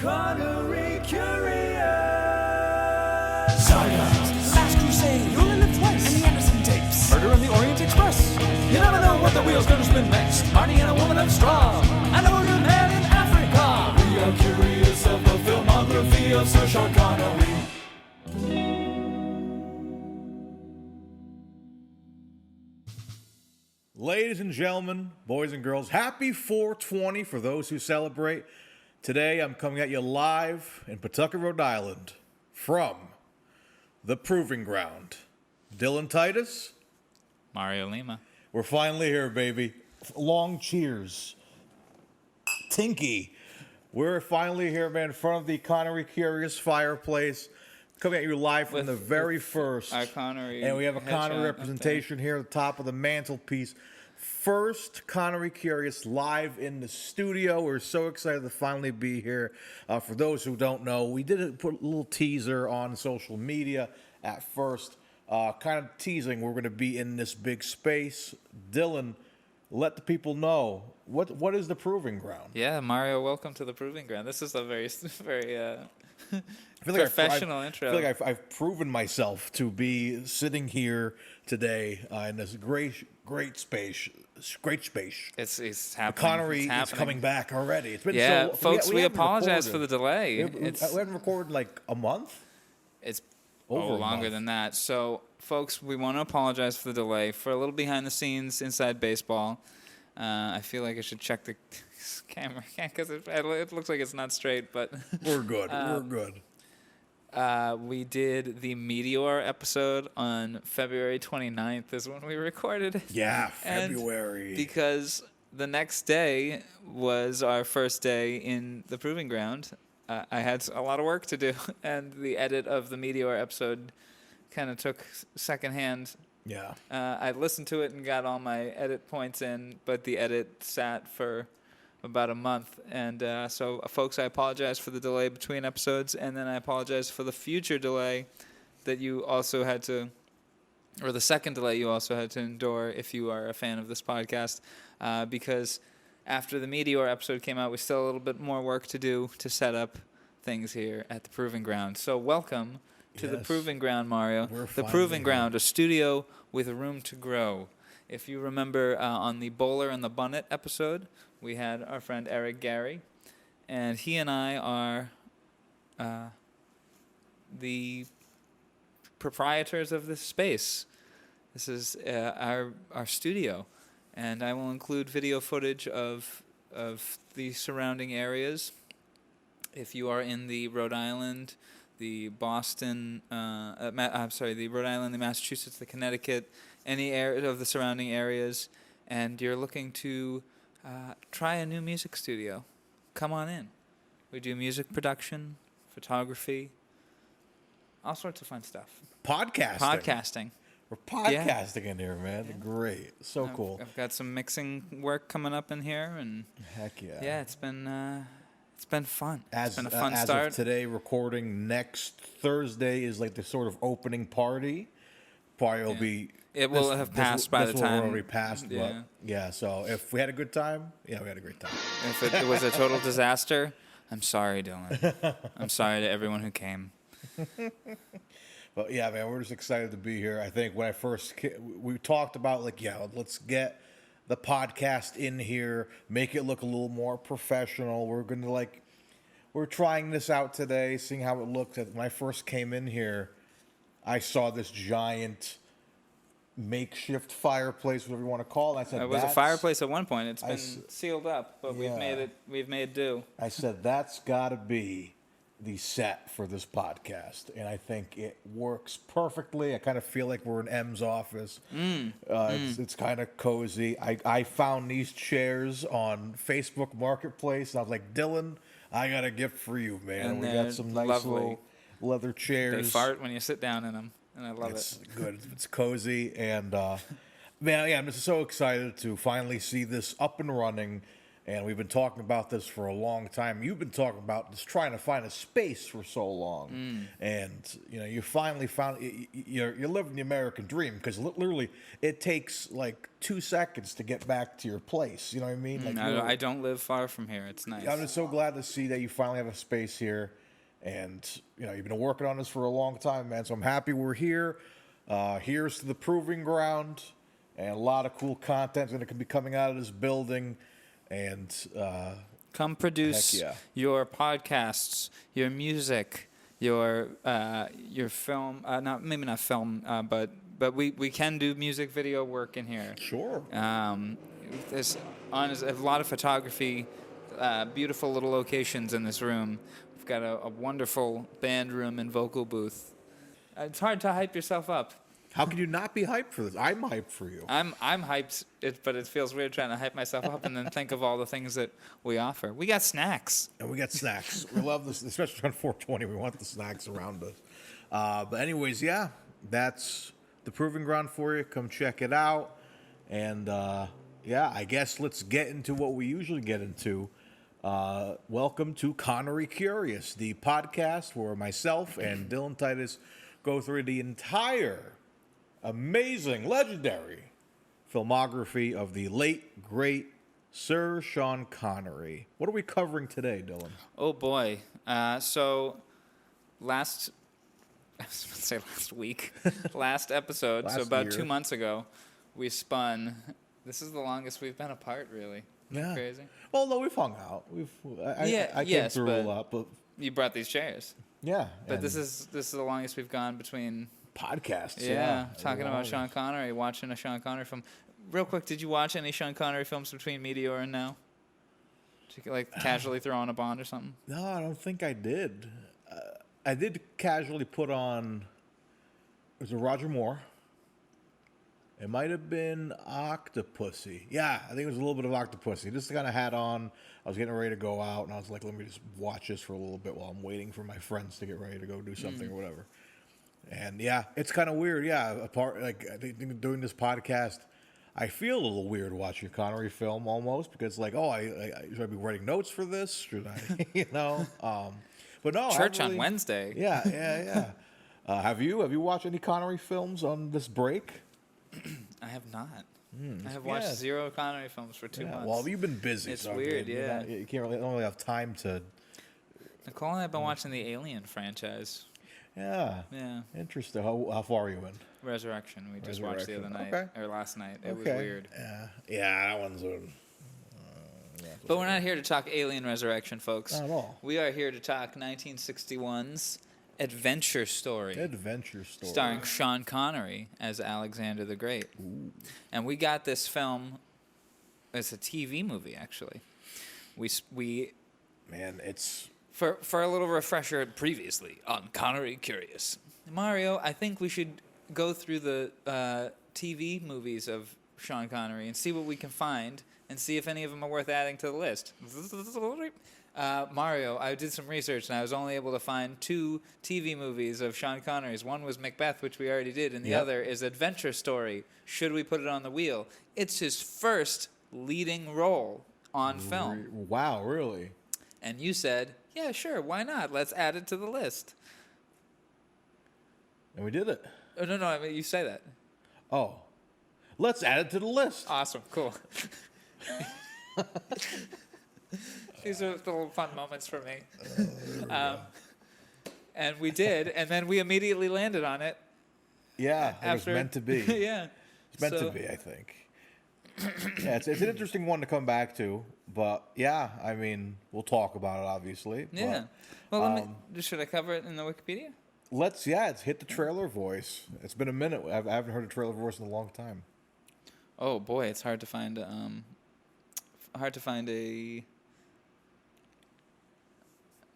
Connery Curious. Saga, Last Crusade, You Only Live Twice, and the Anderson Tapes, Murder on the Orient Express. You never know what the wheel's gonna spin next. Marty and a woman of straw, and a wounded man in Africa. We are curious of the filmography of Sir Sean Connery. Ladies and gentlemen, boys and girls, happy 420 for those who celebrate. Today I'm coming at you live in Pawtucket, Rhode Island from the Proving Ground. Dylan Titus. Mario Lima. We're finally here, baby. Long cheers. Tinky. We're finally here, man, in front of the Connery Curious fireplace. Coming at you live from the very first. Our Connery. And we have a Connery representation here at the top of the mantelpiece. First Connery Curious live in the studio. We're so excited to finally be here. For those who don't know, we did put a little teaser on social media at first, kind of teasing we're going to be in this big space. Dylan, let the people know, what is the Proving Ground? Yeah, Mario, welcome to the Proving Ground. This is a very I feel like professional intro. I feel like I've proven myself to be sitting here today in this great space. It's happening. Connery it's is coming back already. It's been yeah, so folks. We haven't apologize recorded. for the delay. We haven't recorded like a month. It's Over a longer month. than that. So, folks, we want to apologize for the delay. For a little behind the scenes inside baseball. I feel like I should check the camera because it looks like it's not straight, but We're good. We're good. we did the Meteor episode on February 29th is when we recorded it. Yeah, And February. because the next day was our first day in the Proving Ground. I had a lot of work to do, and the edit of the Meteor episode kind of took secondhand. Yeah. I listened to it and got all my edit points in, but the edit sat for about a month. And so, folks, I apologize for the delay between episodes, and then I apologize for the future delay that you also had to, or the second delay you also had to endure if you are a fan of this podcast, because after the Meteor episode came out, we still have a little bit more work to do to set up things here at the Proving Ground. So welcome to the Yes. Proving Ground, Mario. We're The finally Proving here. Ground, a studio with room to grow. If you remember on the Bowler and the Bunnet episode, we had our friend Eric Gary, and he and I are the proprietors of this space. This is our studio, and I will include video footage of the surrounding areas. If you are in the Rhode Island, the Boston, the Rhode Island, the Massachusetts, the Connecticut, any area of the surrounding areas, and you're looking to try a new music studio, come on in. We do music production, photography, all sorts of fun stuff. Podcasting. We're podcasting in here, man. Yeah. Great. So cool. I've got some mixing work coming up in here, and Heck yeah. yeah, it's been fun. As, it's been a fun as start. of today, recording next Thursday is like the sort of opening party. Probably will be. It will have passed by the This time. will already passed, Yeah. but yeah. So if we had a good time, yeah, we had a great time. If it was a total disaster, I'm sorry, Dylan. I'm sorry to everyone who came. But yeah, man, we're just excited to be here. I think when I first we talked about like, yeah, let's get the podcast in here, make it look a little more professional. We're trying this out today, seeing how it looked. When I first came in here, I saw this giant makeshift fireplace, whatever you want to call it. I said, It was a fireplace at one point. It's been s- sealed up, but Yeah. we've made do. I said, that's got to be the set for this podcast. And I think it works perfectly. I kind of feel like we're in M's office. It's kind of cozy. I found these chairs on Facebook Marketplace. And I was like, Dylan, I got a gift for you, man. And We they're got some nice lovely. little leather chairs. They fart when you sit down in them, and I love It's it. good. It's cozy. And, man, yeah, I'm just so excited to finally see this up and running. And we've been talking about this for a long time. You've been talking about just trying to find a space for so long, and you finally found you're living the American dream, because literally it takes like 2 seconds to get back to your place. You know what I mean? Like I don't live far from here. It's nice. I'm just so glad to see that you finally have a space here, and you've been working on this for a long time, man. So I'm happy we're here. Here's to the proving ground, and a lot of cool content going to be coming out of this building. And come produce your podcasts, your music, your film. Maybe not film, but we can do music video work in here. Sure. There's a lot of photography, beautiful little locations in this room. We've got a wonderful band room and vocal booth. It's hard to hype yourself up. How can you not be hyped for this? I'm hyped for you. I'm hyped, but it feels weird trying to hype myself up and then think of all the things that we offer. We got snacks. And we got snacks. We love this, especially on 420. We want the snacks around us. But anyways, yeah, that's the proving ground for you. Come check it out. And yeah, I guess let's get into what we usually get into. Welcome to Connery Curious, the podcast where myself and Dylan Titus go through the entire amazing, legendary filmography of the late, great Sir Sean Connery. What are we covering today, Dylan? Oh, boy. So last week, last episode, so about 2 months ago, we spun. This is the longest we've been apart, really. Yeah. Crazy. Well, no, we've hung out. I came through a lot, but you brought these chairs. yeah. But this is the longest we've gone between podcasts. Yeah, talking about Sean Connery, watching a Sean Connery film. Real quick, did you watch any Sean Connery films between Meteor and now? Did you casually throw on a Bond or something? No, I don't think I did. I did casually put on. It was a Roger Moore. It might have been Octopussy. Yeah, I think it was a little bit of Octopussy. Just kind of had on. I was getting ready to go out, and I was like, let me just watch this for a little bit while I'm waiting for my friends to get ready to go do something or whatever. And yeah, it's kind of weird. Yeah, I think doing this podcast, I feel a little weird watching a Connery film almost, because like, should I be writing notes for this? Should I, But no, Church on Wednesday. Yeah. Have you watched any Connery films on this break? I have not. I have watched 0 Connery films for 2 months. Well, you've been busy. It's weird, yeah. You don't really have time to. Nicole and I have been watching the Alien franchise. Yeah. Interesting. How far are you in? Resurrection. We just watched the other night, or last night. It was weird. Yeah, that one's But we're not here to talk Alien Resurrection, folks. Not at all. We are here to talk 1961's Adventure Story. Starring Sean Connery as Alexander the Great. Ooh. And we got this film. It's a TV movie, actually. It's for a little refresher previously on Connery Curious. Mario, I think we should go through the TV movies of Sean Connery and see what we can find and see if any of them are worth adding to the list. Mario, I did some research and I was only able to find 2 TV movies of Sean Connery's. One was Macbeth, which we already did, and the other is Adventure Story. Should we put it on the wheel? It's his first leading role on film. Wow, really? And you said, yeah, sure, why not? Let's add it to the list. And we did it. Oh, no, I mean, you say that. Oh. Let's add it to the list. Awesome, cool. These are the little fun moments for me. And we did, and then we immediately landed on it. Yeah, it was meant to be. Yeah. It's meant to be, I think. Yeah, it's an interesting one to come back to, but yeah, I mean, we'll talk about it, obviously. Yeah. But, well, should I cover it in the Wikipedia? Let's hit the trailer voice. It's been a minute. I haven't heard a trailer voice in a long time. Oh boy, it's hard to find a.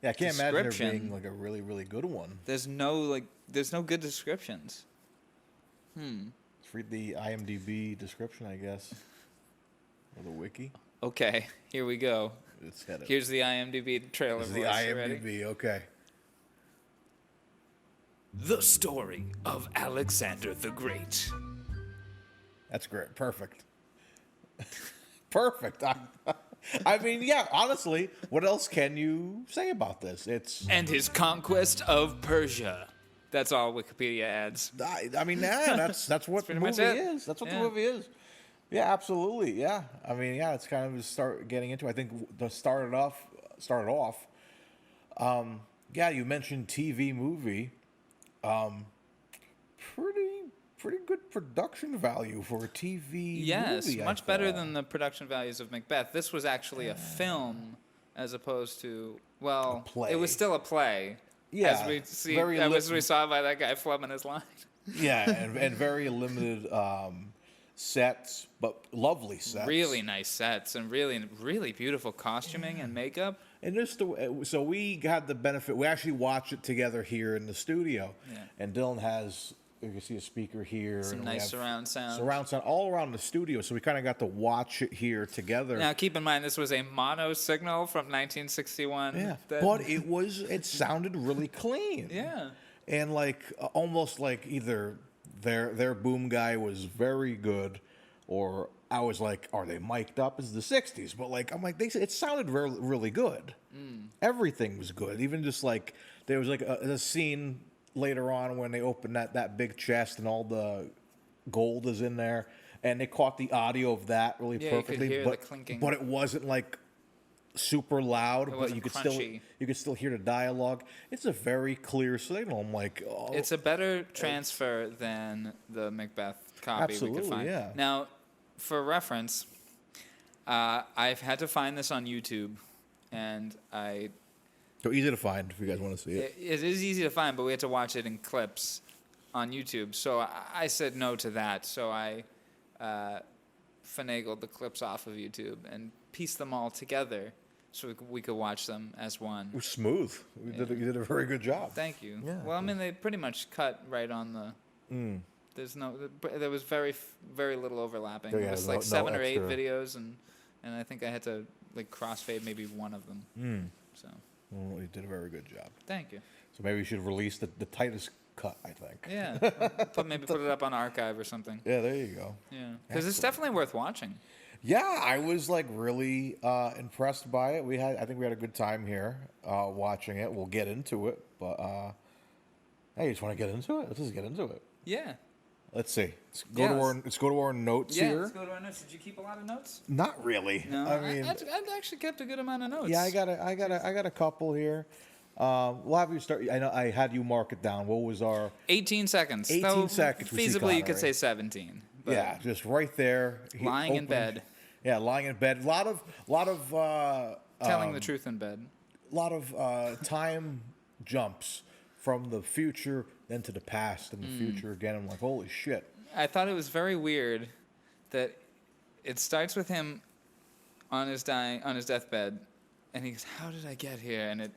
Yeah, I can't imagine there being like a really, really good one. There's no good descriptions. Let's read the IMDb description, I guess. Or the wiki. Okay, here we go. Here's the IMDb trailer. This is the IMDb, ready? Okay. The story of Alexander the Great. That's great. Perfect. Perfect. I mean, yeah, honestly, what else can you say about this? It's, And his conquest of Persia. That's all Wikipedia adds. I mean, yeah, that's what the pretty much movie it. is. That's what the Yeah. movie is. Yeah, absolutely. Yeah, I mean, yeah, it's kind of just start getting into. I think the started off. Yeah, you mentioned TV movie. Pretty good production value for a TV Yes, movie. I much better thought. than the production values of Macbeth. This was actually a film as opposed to, well, play. it was still a play. Yeah, As we see, very as we saw by that guy flubbing his line. Yeah, and very limited sets, but lovely sets. Really nice sets and really beautiful costuming and makeup. And just so we got the benefit. We actually watched it together here in the studio. Yeah. And Dylan has, you can see a speaker here. Some and we nice have surround sound. Surround sound all around the studio. So we kind of got to watch it here together. Now, keep in mind, this was a mono signal from 1961. Yeah, that- but it sounded really clean. Yeah. And like almost like either their boom guy was very good, or I was like, are they mic'd up as the '60s? But like I'm like it sounded really good. Everything was good. Even just like there was like a scene later on when they opened that big chest and all the gold is in there, and they caught the audio of that really Yeah, you could perfectly. hear the but clinking. but it wasn't like super loud, but wasn't you could crunchy. still hear the dialogue. It's a very clear signal. I'm like, oh, It's a better transfer than the Macbeth copy we Absolutely, could find. yeah. Now, for reference, I've had to find this on YouTube, and so easy to find if you guys want to see it. it is easy to find, but we had to watch it in clips on YouTube. So I said no to that. So I finagled the clips off of YouTube and pieced them all together so we could watch them as one. It was smooth. You did a very good job. Thank you. Yeah. Well, I mean, they pretty much cut right on the. There was very little overlapping. Yeah, It was no- like no 7 or 8 extra. videos, and I think I had to like crossfade maybe one of them. So Well, you did a very good job. thank you. So maybe you should release the Titus cut, I think. Yeah, maybe put it up on archive or something. Yeah, there you go. Yeah, because it's definitely worth watching. Yeah, I was like really impressed by it. I think we had a good time here watching it. We'll get into it, but hey, you just want to get into it? Let's just get into it. Yeah. Let's see. Yeah, Let's go to our notes Yeah. here. Let's go to our notes. Did you keep a lot of notes? Not really. No, I mean, I've actually kept a good amount of notes. yeah, I got a couple here. We'll have you start. I know I had you mark it down. What was our 18 seconds. 18 Though seconds we see Feasibly, you could Connery. say 17. But yeah, just right there. He lying in opened- bed, Yeah, lying in bed. A lot of telling the truth in bed. time jumps from the future then to the past and the future again. I'm like, holy shit. I thought it was very weird that it starts with him on his deathbed, and he goes, "How did I get here?" And it,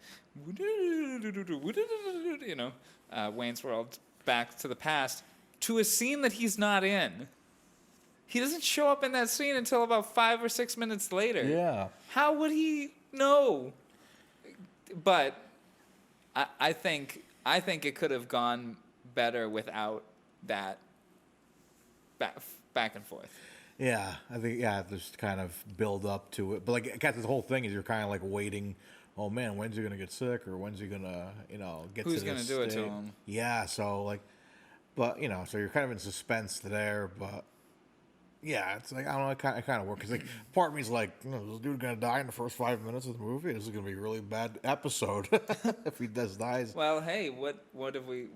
Wayne's World, back to the past, to a scene that he's not in. He doesn't show up in that scene until about 5 or 6 minutes later. Yeah. How would he know? But I think it could have gone better without that back and forth. Yeah, I think just kind of build up to it. But like, I guess the whole thing is you're kind of like waiting. Oh man, when's he gonna get sick, or when's he gonna, get Who's to gonna this do it to state? him? Yeah, so like, but so you're kind of in suspense there. But yeah, it's like I don't know, it kind of works. Cause like part of me is like, is this dude gonna die in the first 5 minutes of the movie? This is gonna be a really bad episode if he dies. Well, hey, what have we?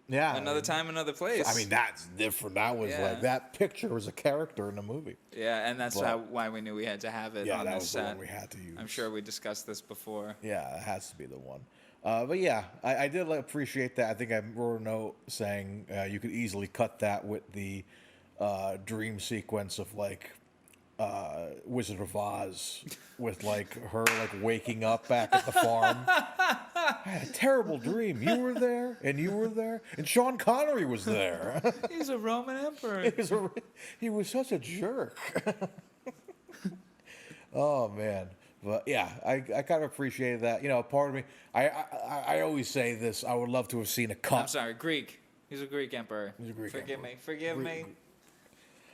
Yeah, Another time, another place. I mean, that's different. That was Yeah. like that picture was a character in the movie. Yeah, and that's But- why we knew we had to have it Yeah, on that this was the set. one we had to use. I'm sure we discussed this before. Yeah, it has to be the one. But yeah, I did appreciate that. I think I wrote a note saying you could easily cut that with the dream sequence of like Wizard of Oz with like her like waking up back at the farm. I had a terrible dream. You were there, and you were there, and Sean Connery was there. He's a Roman emperor. He was such a jerk. Oh man, but yeah, I kind of appreciated that. Part of me, I always say this. I would love to have seen a cut. I'm sorry, Greek. He's a Greek emperor. He's a Greek Forgive emperor. me. Forgive me.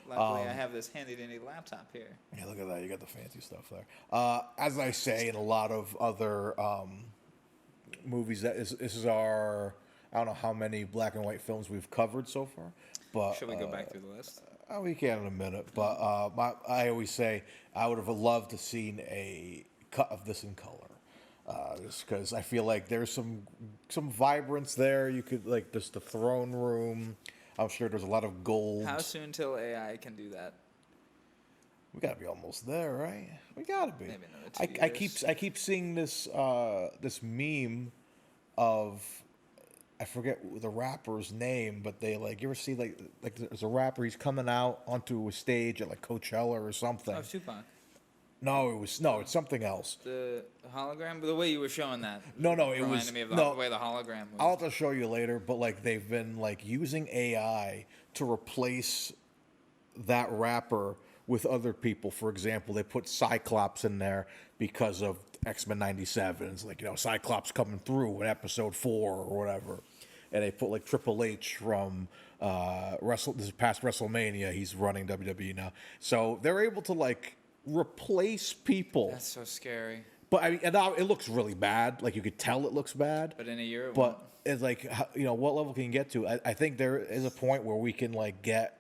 Luckily, I have this handy-dandy laptop here. Yeah, look at that. You got the fancy stuff there. As I say in a lot of other movies, this is our, I don't know how many black and white films we've covered so far. But Should we go back through the list? we can in a minute. But I always say I would have loved to seen a cut of this in color. Just because I feel like there's some vibrance there. You could, like, just the throne room. I'm sure there's a lot of gold. How soon till AI can do that? We gotta be almost there, right? We gotta be. Maybe another 2 years. I keep seeing this this meme of, I forget the rapper's name, but they, like, you ever see like there's a rapper, he's coming out onto a stage at like Coachella or something. Oh, Tupac. No, it's something else. The hologram? The way you were showing that. No, it reminded was me of the way the hologram was. I'll have to show you later, but like they've been like using AI to replace that rapper with other people. For example, they put Cyclops in there because of X-Men 97. It's like, Cyclops coming through in episode 4 or whatever. And they put like Triple H from this is past WrestleMania. He's running WWE now. So they're able to like replace people. That's so scary. But I mean, and now it looks really bad. Like, you could tell it looks bad. But in a year, it won't. But it's like, what level can you get to? I think there is a point where we can like get,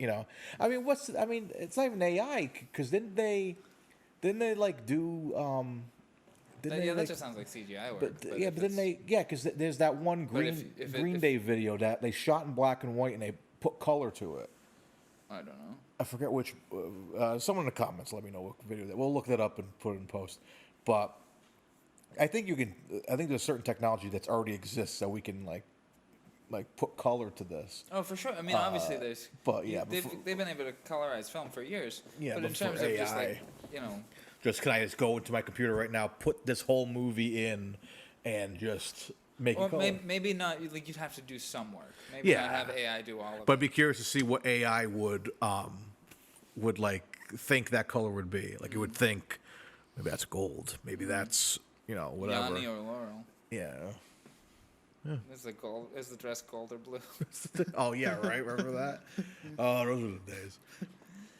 I mean, it's not even AI, because didn't they like do, that just sounds like CGI work. Because there's that one Green Day video that they shot in black and white and they put color to it. I don't know. I forget which. Someone in the comments let me know what video that. We'll look that up and put it in post. But I think you can. I think there's certain technology that's already exists that we can like put color to this. Oh, for sure. I mean, obviously there's. But yeah, they've been able to colorize film for years. Yeah, but in before terms of just AI. like can I just go into my computer right now, put this whole movie in, and just make it color? Maybe not. Like, you'd have to do some work. Maybe not have AI do all of it. But I'd be curious to see what AI would like think that color would be. Like, it would think maybe that's gold. Maybe that's whatever. Yanni or Laurel. Yeah. Is the dress gold or blue? Oh yeah, right. Remember that? Oh, those were the days.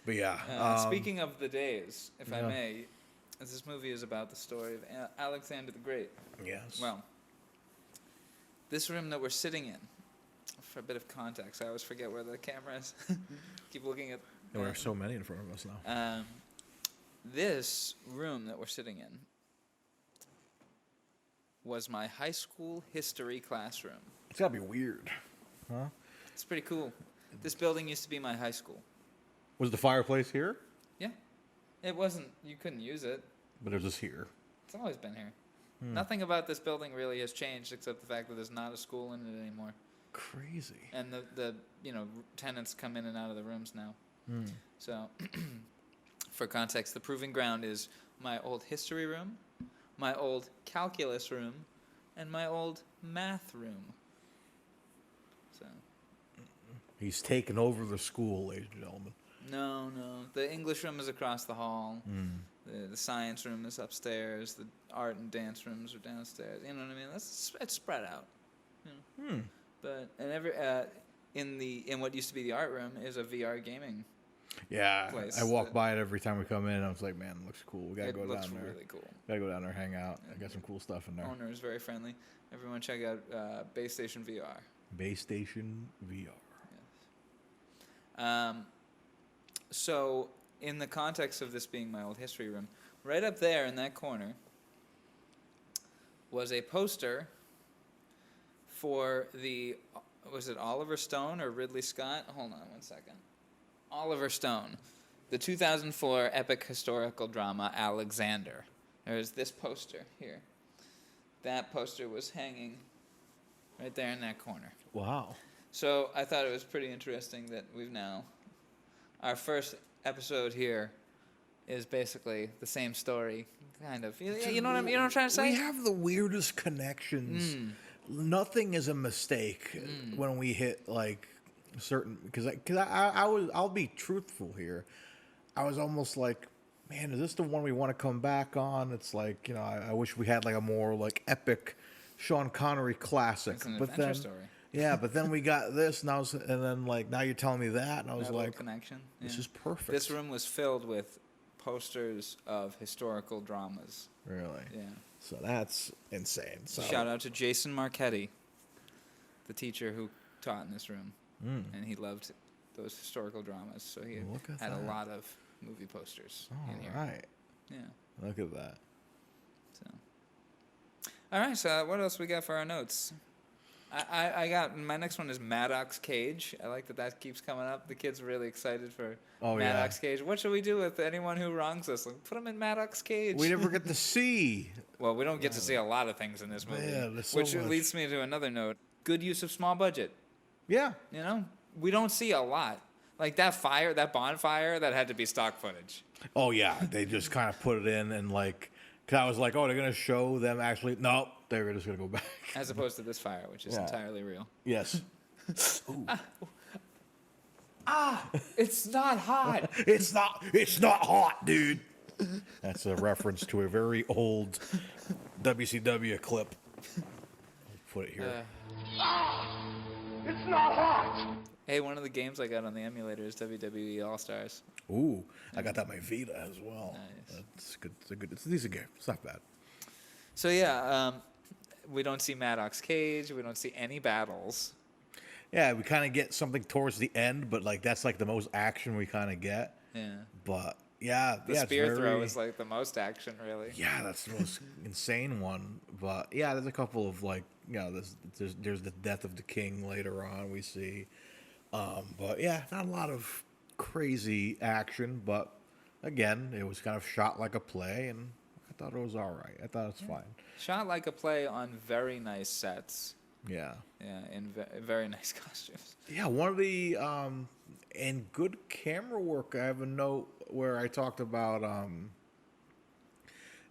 But yeah. Speaking of the days, if I may, this movie is about the story of Alexander the Great. Yes. Well, this room that we're sitting in, for a bit of context, I always forget where the camera is. Keep looking at. There are so many in front of us now. This room that we're sitting in was my high school history classroom. It's gotta be weird, huh? It's pretty cool. This building used to be my high school. Was the fireplace here? Yeah. It wasn't, you couldn't use it. But it was just here. It's always been here. Nothing about this building really has changed except the fact that there's not a school in it anymore. Crazy. And the tenants come in and out of the rooms now. So, for context, the proving ground is my old history room, my old calculus room, and my old math room. So. He's taken over the school, ladies and gentlemen. No. The English room is across the hall. The science room is upstairs. The art and dance rooms are downstairs. You know what I mean? It's spread out. But in what used to be the art room is a VR gaming. Yeah, place I walk by it every time we come in. I was like, man, it looks cool. We gotta go down there. It looks really cool. Gotta go down there, hang out. I got some cool stuff in there. Owner is very friendly. Everyone check out Base Station VR. Base Station VR. Yes. So, in the context of this being my old history room, right up there in that corner was a poster for was it Oliver Stone or Ridley Scott? Hold on one second. Oliver Stone, the 2004 epic historical drama Alexander. There's this poster here. That poster was hanging right there in that corner. Wow. So I thought it was pretty interesting that our first episode here is basically the same story, kind of. You know what I'm trying to say? We have the weirdest connections. Nothing is a mistake when we hit like certain, because I'll be truthful here. I was almost like, man, is this the one we want to come back on? It's like, I wish we had like a more like epic Sean Connery classic. It's an but adventure then, story. Yeah, but then we got this, and then like now you're telling me that, and I was That little like, connection. this Yeah. is perfect. This room was filled with posters of historical dramas. Really? Yeah. So that's insane. So Shout out to Jason Marchetti, the teacher who taught in this room, and he loved those historical dramas. So he Look at had that. a lot of movie posters in here. All right. Yeah. Look at that. So. All right. So what else we got for our notes? I got my next one is Maddox Cage. I like that keeps coming up. The kids are really excited for Maddox Cage. What should we do with anyone who wrongs us? Like, put them in Maddox Cage. We never get to see. Well, we don't get to see a lot of things in this movie, there's so which much. leads me to another note. Good use of small budget. Yeah. You know, we don't see a lot. Like that bonfire, that had to be stock footage. Oh yeah, they just kind of put it in and like, cause I was like, oh, they're gonna show them actually. Nope, they're just gonna go back. As opposed to this fire, which is entirely real. Yes. It's not hot. It's not hot, dude. That's a reference to a very old WCW clip. Put it here. It's not hot! Hey, one of the games I got on the emulator is WWE All Stars. Ooh, I got that on my Vita as well. Nice. That's good. It's a decent game. It's not bad. So yeah, we don't see Maddox Cage. We don't see any battles. Yeah, we kind of get something towards the end, but like that's like the most action we kind of get. Yeah. But yeah, The spear throw is like the most action, really. Yeah, that's the most insane one. But yeah, there's a couple of like, there's the death of the king later on we see. But yeah, not a lot of crazy action, but again, it was kind of shot like a play, and I thought it was all right. I thought it's fine. Shot like a play on very nice sets. Yeah. Yeah, in very nice costumes. Yeah, one of the and good camera work. I have a note where I talked about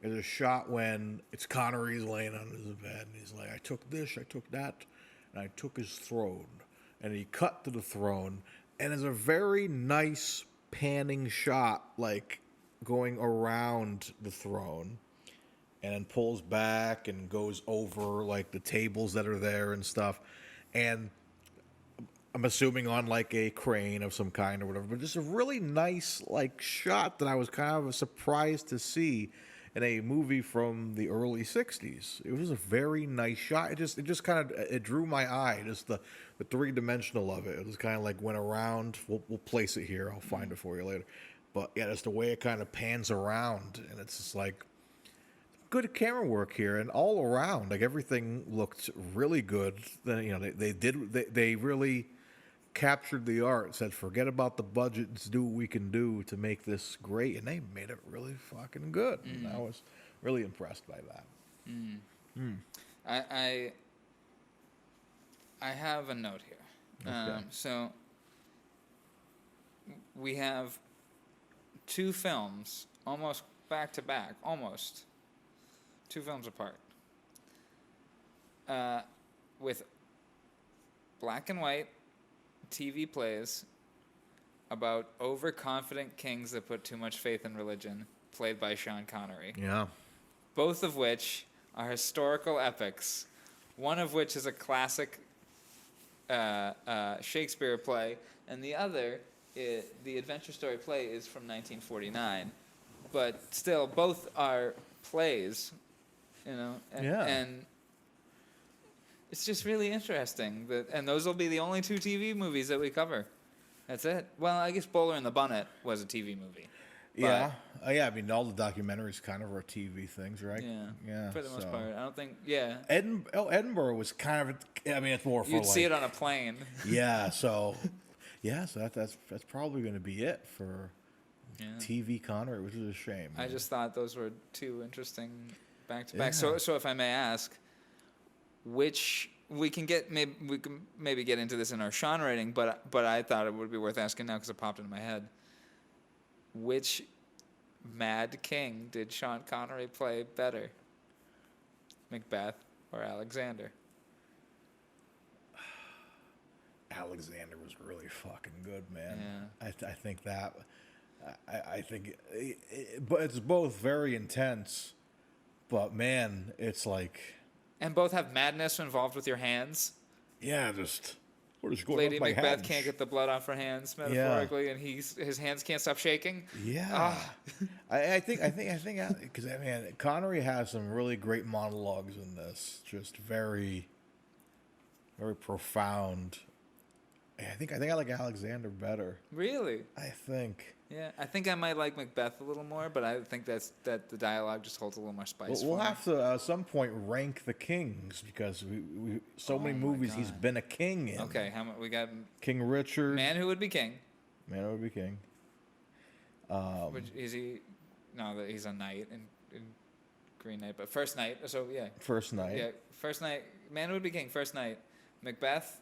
there's a shot when it's Connery's laying on his bed and he's like, I took this, I took that, and I took his throne. And he cut to the throne, and there's a very nice panning shot, like going around the throne, and then pulls back and goes over like the tables that are there and stuff. And I'm assuming on like a crane of some kind or whatever, but just a really nice like shot that I was kind of surprised to see in a movie from the early 60s. It was a very nice shot. It just kind of drew my eye, just the three-dimensional of it. It just kind of like went around. We'll place it here. I'll find it for you later. But yeah, just the way it kind of pans around, and it's just like good camera work here, and all around, like everything looked really good. Then they really captured the art. Said forget about the budget, let's do what we can do to make this great, and they made it really fucking good. And I was really impressed by that. I have a note here. Okay. So we have two films almost back to back, almost 2 films apart, with black and white TV plays about overconfident kings that put too much faith in religion, played by Sean Connery. Yeah. Both of which are historical epics, one of which is a classic Shakespeare play, and the other, the adventure story play, is from 1949. But still, both are plays, and it's just really interesting and those will be the only 2 TV movies that we cover. That's it. Well, I guess Bowler and the Bunnet was a TV movie. Yeah. Yeah, I mean, all the documentaries kind of are TV things, right? Yeah. For the most part. I don't think, yeah. Edinburgh was kind of, I mean, it's more for You'd see it on a plane. Yeah, so that's probably going to be it for TV Connery, which is a shame. I just thought those were 2 interesting back-to-back. So if I may ask, which we can maybe get into this in our Sean rating, but I thought it would be worth asking now because it popped into my head. Which Mad King did Sean Connery play better, Macbeth or Alexander? Alexander was really fucking good, man. Yeah. I think that. I think, but it's both very intense. But man, it's like. And both have madness involved with your hands. Yeah, just we're just going Lady off my Macbeth hands. can't get the blood off her hands, metaphorically, and his hands can't stop shaking. Yeah, I think because man, Connery has some really great monologues in this, just very, very profound. I think I like Alexander better. Really? I think. Yeah, I think I might like Macbeth a little more, but I think that the dialogue just holds a little more spice. We'll for have to at some point rank the kings because we so many my movies he's God. been a king in. me. Okay, we got King Richard. Man Who Would Be King. Man Who Would Be King. Which is he? No, that he's a knight in Green Knight, but First Knight. So yeah, First Night. yeah, First Knight. Man Who Would Be King. First Knight. Macbeth.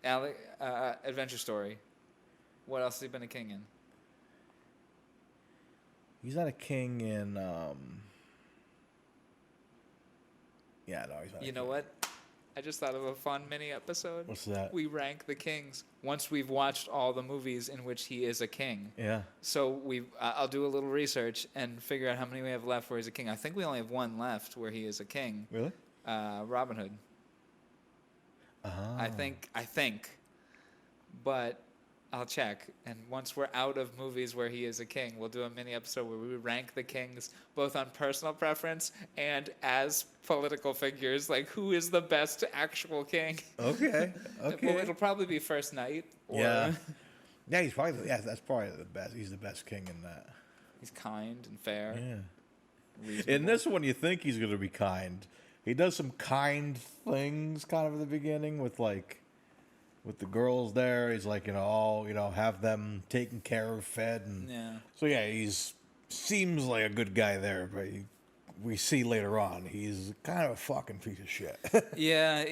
Adventure Story. What else has he been a king in? He's not a king in. Yeah, no, he's not. You know what? I just thought of a fun mini episode. What's that? We rank the kings once we've watched all the movies in which he is a king. Yeah. So I'll do a little research and figure out how many we have left where he's a king. I think we only have one left where he is a king. Really? Robin Hood. Ah. I think, but I'll check. And once we're out of movies where he is a king, we'll do a mini episode where we rank the kings both on personal preference and as political figures. Like, who is the best actual king? Okay. Okay. Well, it'll probably be First Knight. Or Yeah. Yeah, he's probably that's probably the best. He's the best king in that. He's kind and fair. Yeah. Reasonable. In this one, you think he's gonna be kind. He does some kind things kind of at the beginning with the girls there. He's like, have them taken care of, fed, and Yeah. so yeah, seems like a good guy there, but we see later on he's kind of a fucking piece of shit. Yeah,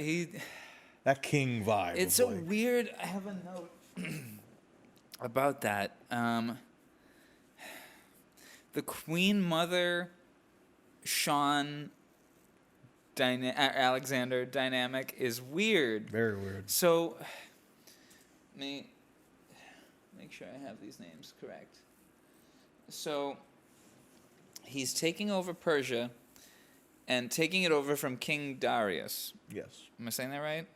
That king vibe. it's of so like, weird. I have a note about that. The Queen Mother, Sean, Alexander dynamic is weird. very weird. So, let me make sure I have these names correct. So, he's taking over Persia and taking it over from King Darius. Yes. Am I saying that right?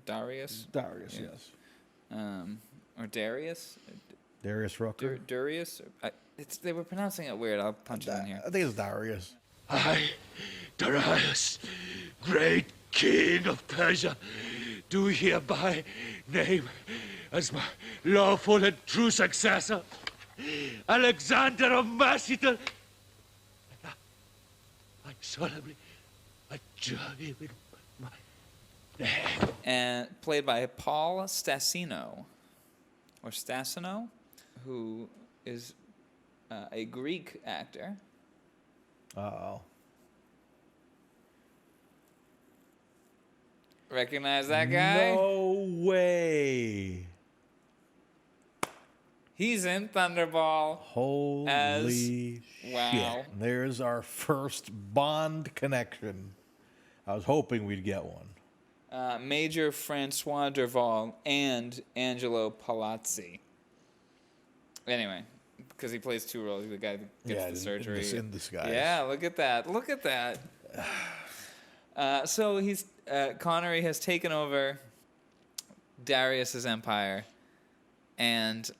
Darius? Darius, Yeah. yes. Or Darius? Darius Rucker. Darius? They were pronouncing it weird. I'll punch it in here. I think it's Darius. I, Darius, great king of Persia, do hereby name as my lawful and true successor Alexander of Macedon. I solemnly adjure him in my name. And played by Paul Stasino, or Stasino, who is a Greek actor. Uh-oh. Recognize that guy? No way. He's in Thunderball. Holy Wow. shit. There's our first Bond connection. I was hoping we'd get one. Major Francois Derval and Angelo Palazzi. Anyway, because he plays two roles. The guy that gets the surgery. In disguise. Yeah, look at that. Look at that. So Connery has taken over Darius's empire and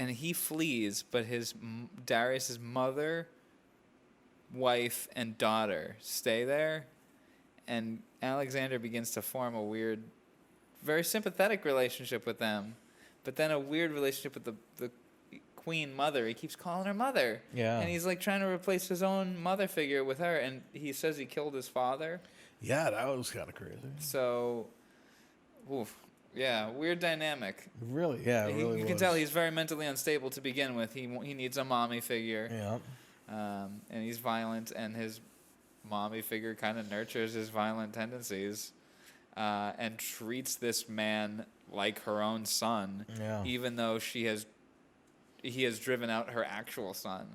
he flees, but Darius's mother, wife, and daughter stay there, and Alexander begins to form a weird, very sympathetic relationship with them, but then a weird relationship with the Queen Mother. He keeps calling her mother. Yeah. And he's like trying to replace his own mother figure with her, and he says he killed his father. Yeah, that was kind of crazy. So, oof. Yeah, weird dynamic. Really? Yeah, it really You can tell he's very mentally unstable to begin with. He needs a mommy figure. Yeah. And he's violent, and his mommy figure kind of nurtures his violent tendencies, and treats this man like her own son, Yeah. even though he has driven out her actual son.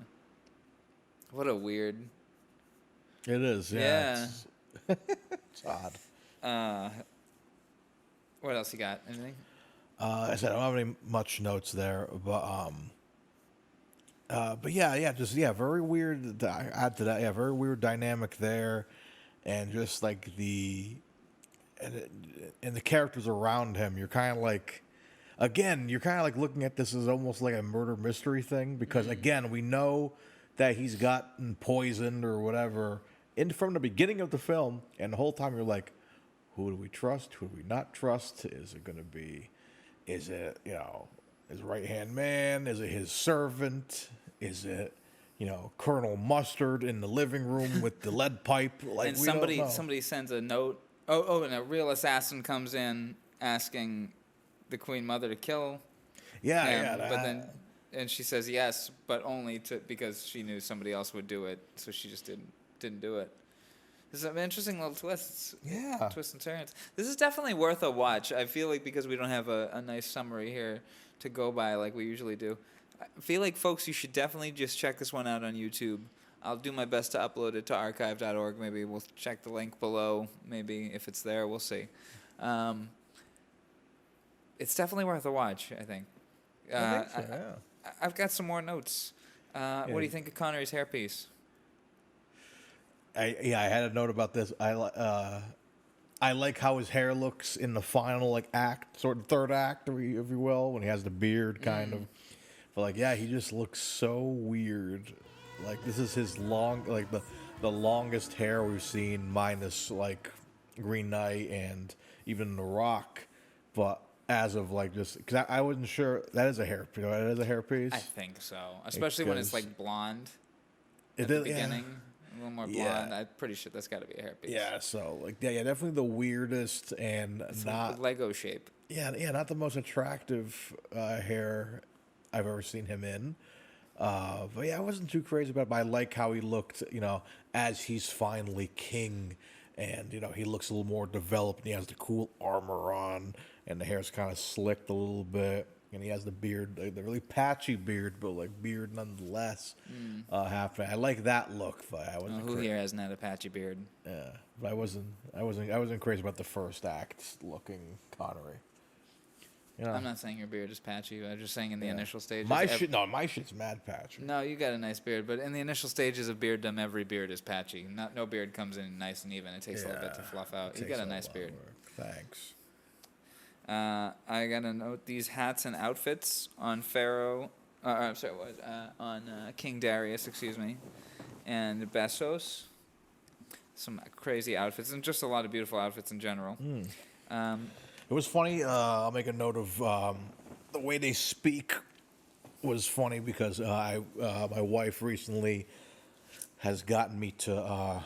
What a weird. It is. Yeah. It's odd. What else you got? Anything? I said I don't have any much notes there, but very weird. To add to that, very weird dynamic there, and just like the and the characters around him, you're kind of like, again, you're kind of like looking at this as almost like a murder mystery thing because again, we know that he's gotten poisoned or whatever from the beginning of the film, and the whole time you're like, who do we trust? Who do we not trust? Is it going to be? Is it his right hand man? Is it his servant? Is it Colonel Mustard in the living room with the lead pipe? Like And we don't know. somebody sends a note. Oh, and a real assassin comes in asking the Queen Mother to kill Yeah, him. yeah. But then, and she says yes, but only because she knew somebody else would do it, so she just didn't do it. There's some interesting little twists. Yeah. Twists and turns. This is definitely worth a watch. I feel like because we don't have a nice summary here to go by like we usually do. I feel like, folks, you should definitely just check this one out on YouTube. I'll do my best to upload it to archive.org. Maybe we'll check the link below. Maybe if it's there, we'll see. It's definitely worth a watch, I think. I think so, yeah. I've got some more notes. What do you think of Connery's hairpiece? I had a note about this. I like how his hair looks in the final act, sort of third act, if you will, when he has the beard, kind of. But he just looks so weird. Like this is his the longest hair we've seen, minus Green Knight and even The Rock. But as of just because I wasn't sure that is a hair, that is a hairpiece. I think so, especially when it's blonde It at the is, yeah. beginning. A little more Yeah. blonde. I'm pretty sure that's got to be a hairpiece. Yeah, so definitely the weirdest and It's not Lego shape. yeah, not the most attractive hair I've ever seen him in. But I wasn't too crazy about it. But I like how he looked, as he's finally king, and he looks a little more developed. And he has the cool armor on, and the hair's kind of slicked a little bit, and he has the beard, the really patchy beard, but beard nonetheless. Happening. I like that look, but I wasn't. Who here hasn't had a patchy beard? Yeah, but I wasn't crazy about the first act looking Connery. I'm not saying your beard is patchy. I'm just saying in the initial stages. My shit's mad patchy. No, you got a nice beard, but in the initial stages of bearddom, every beard is patchy. No beard comes in nice and even. It takes a little bit to fluff out. You got a nice beard. Thanks. I got to note these hats and outfits on King Darius, and Bessos. Some crazy outfits and just a lot of beautiful outfits in general. It was funny. I'll make a note of the way they speak was funny because my wife recently has gotten me to.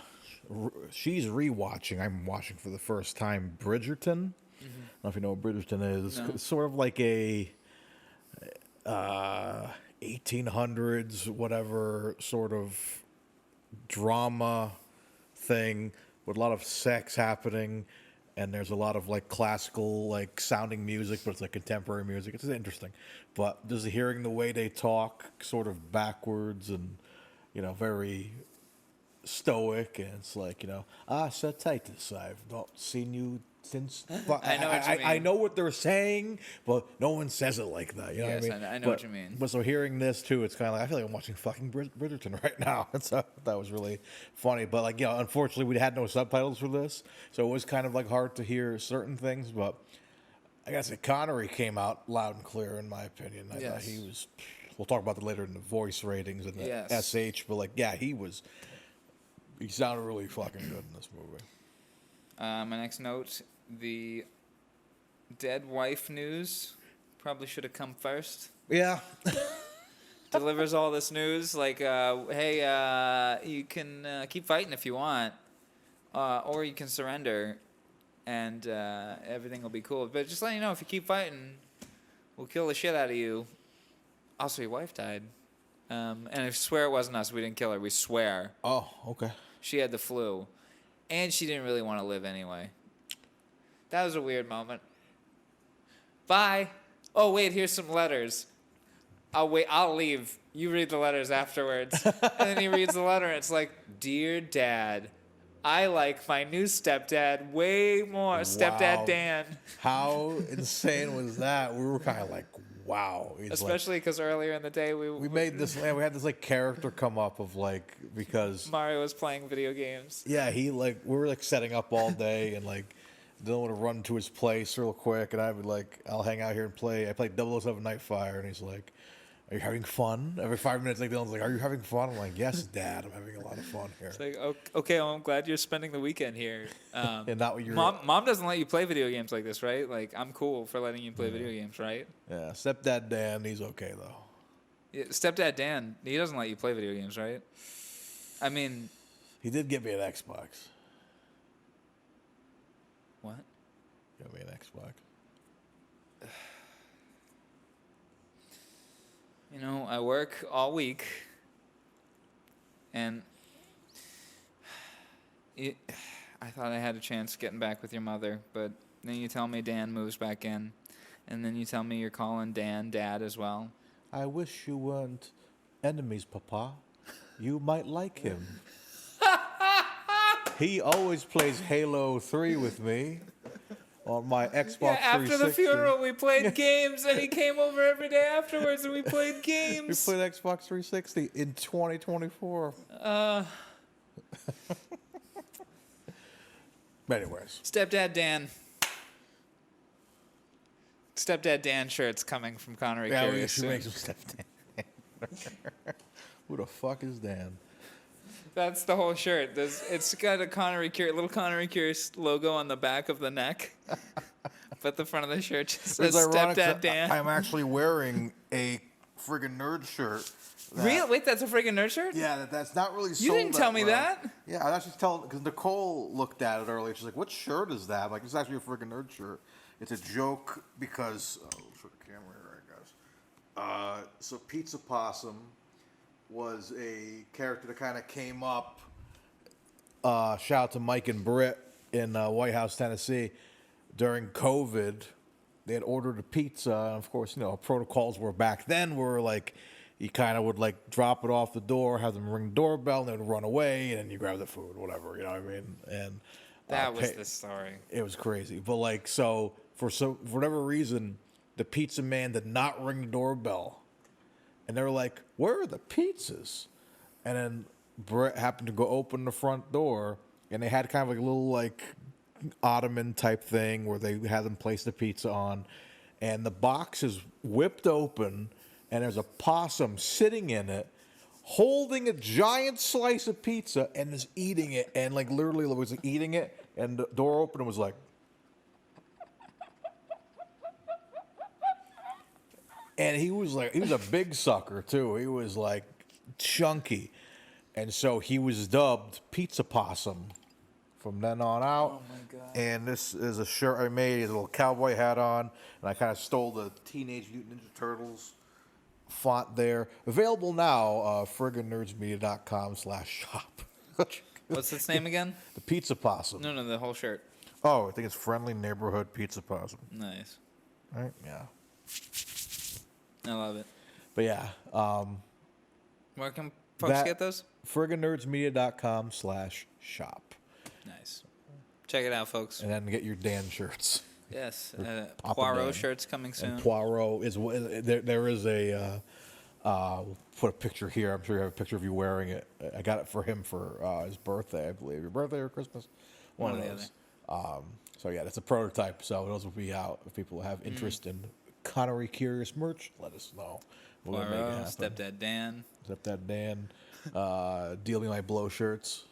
She's rewatching. I'm watching for the first time Bridgerton. I don't know if you know what Bridgerton is. No. It's sort of like a 1800s whatever sort of drama thing with a lot of sex happening. And there's a lot of classical sounding music, but it's contemporary music. It's interesting, but just hearing the way they talk, sort of backwards and very stoic, and it's Sir Titus, I've not seen you since. But I know what you mean. I know what they're saying, but no one says it like that. You know Yes, what I mean? I know what you mean. But so hearing this too, it's kind of I feel like I'm watching fucking Bridgerton right now. So that was really funny. But unfortunately, we had no subtitles for this, so it was kind of hard to hear certain things. But I guess Connery came out loud and clear, in my opinion. I thought he was. We'll talk about that later in the voice ratings and the SH. But he sounded really fucking good in this movie. My next note: the dead wife news probably should have come first. Yeah. Delivers all this news hey, you can keep fighting if you want, or you can surrender, and everything will be cool. But just let you know, if you keep fighting, we'll kill the shit out of you. Also, your wife died, and I swear it wasn't us. We didn't kill her. We swear. Oh, okay. She had the flu, and she didn't really want to live anyway. That was a weird moment. Bye. Oh, wait, here's some letters. I'll leave. You read the letters afterwards. And then he reads the letter, and it's Dear Dad, I like my new stepdad way more. Stepdad Wow. Dan. How insane was that? We were kind of wow. He's Especially because earlier in the day, we made this. We had this character come up of because Mario was playing video games. yeah, we were setting up all day and Dylan would run to his place real quick, and I would like, I'll hang out here and play. I played 007 Nightfire, and he's like, "Are you having fun?" Every 5 minutes, like Dylan's like, "Are you having fun?" I'm like, "Yes, Dad, I'm having a lot of fun here." It's like, okay, well, I'm glad you're spending the weekend here. And not what you're. Mom doesn't let you play video games like this, right? Like, I'm cool for letting you play video games, right? Yeah, stepdad Dan, he's okay though. Yeah, Stepdad Dan, he doesn't let you play video games, right? I mean, He did get me an Xbox. what? Got me an Xbox. You know, I work all week, and I thought I had a chance getting back with your mother, but then you tell me Dan moves back in, and then you tell me you're calling Dan Dad as well. I wish you weren't enemies, Papa. You might like him. He always plays Halo 3 with me on my Xbox 360. Yeah, after the funeral, we played games, and he came over every day afterwards, and we played We games. played Xbox 360 in 2024. But anyways, Stepdad Dan. Stepdad Dan shirts coming from Connery. yeah, we Curious should soon. make some stuff. Who the fuck is Dan? That's the whole shirt. It's got a little Connery Curious logo on the back of the neck, but the front of the shirt just says It's ironic Stepdad that Dan. I'm actually wearing a friggin' nerd shirt. Real? Wait, that's a friggin' nerd shirt? Yeah, that's not really sold. You didn't tell me well. that. Yeah, I was actually telling, because Nicole looked at it earlier. She's like, "What shirt is that?" I'm like, "It's actually a friggin' nerd shirt. It's a joke because..." Oh, show the camera here, I guess. So Pizza Possum was a character that kind of came up. Shout out to Mike and Britt in White House, Tennessee. During COVID, they had ordered a pizza, and of course, protocols were back then were like, you kind of would like drop it off the door, have them ring the doorbell, and they would run away, and then you grab the food, whatever, you know what I mean? And That was the story. it was crazy. But like, for whatever reason, the pizza man did not ring the doorbell, and they were like, "Where are the pizzas?" And then Brett happened to go open the front door, and they had kind of like a little like ottoman type thing where they had them place the pizza on, and the box is whipped open, and there's a possum sitting in it, holding a giant slice of pizza and is eating it, and like literally was eating it, and the door opened and was like, and he was a big sucker too. He was like chunky, and so he was dubbed Pizza Possum from then on out. Oh my God. And this is a shirt I made. He has a little cowboy hat on, and I kind of stole the Teenage Mutant Ninja Turtles font there. Available now, frigginnerdsmedia.com/shop. What's its name again? The Pizza Possum. No, the whole shirt. Oh, I think it's Friendly Neighborhood Pizza Possum. Nice. Right? Yeah. I love it. But yeah, Where can folks get those? frigginnerdsmedia.com/shop. Nice. Check it out, folks. And then get your Dan shirts. Yes. Papa Poirot Dan. shirts coming soon. And Poirot is there is a we'll put a picture here. I'm sure you have a picture of you wearing it. I got it for him for his birthday, I believe. Your birthday or Christmas? One of the those. So yeah, it's a prototype. So those will be out. If people have interest in Connery Curious merch, let us know. We'll make it Poirot, happen. Stepdad Dan. Stepdad Dan. Deal Me My Blow shirts.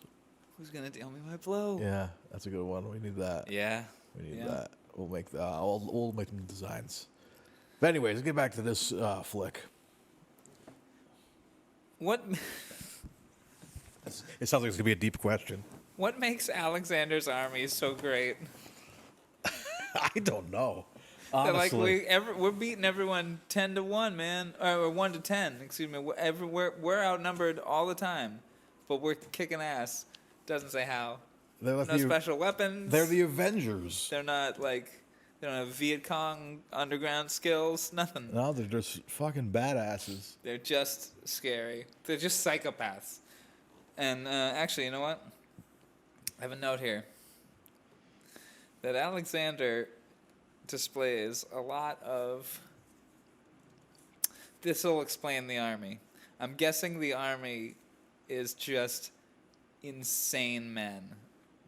Who's gonna deal me my blow? Yeah, that's a good one. We need that. Yeah. We need that. We'll make we'll make them designs. But anyways, let's get back to this flick. What It sounds like it's gonna be a deep question. What makes Alexander's army so great? I don't know. They're Honestly, like we're beating everyone 10-1, man, or 1-10. Excuse me. We're outnumbered all the time, but we're kicking ass. Doesn't say how. they're like No special weapons. They're the Avengers. They're not like they don't have Viet Cong underground skills. Nothing. No, they're just fucking badasses. They're just scary. They're just psychopaths. And actually, you know what? I have a note here that Alexander displays a lot of. This will explain the army. I'm guessing the army is just insane men.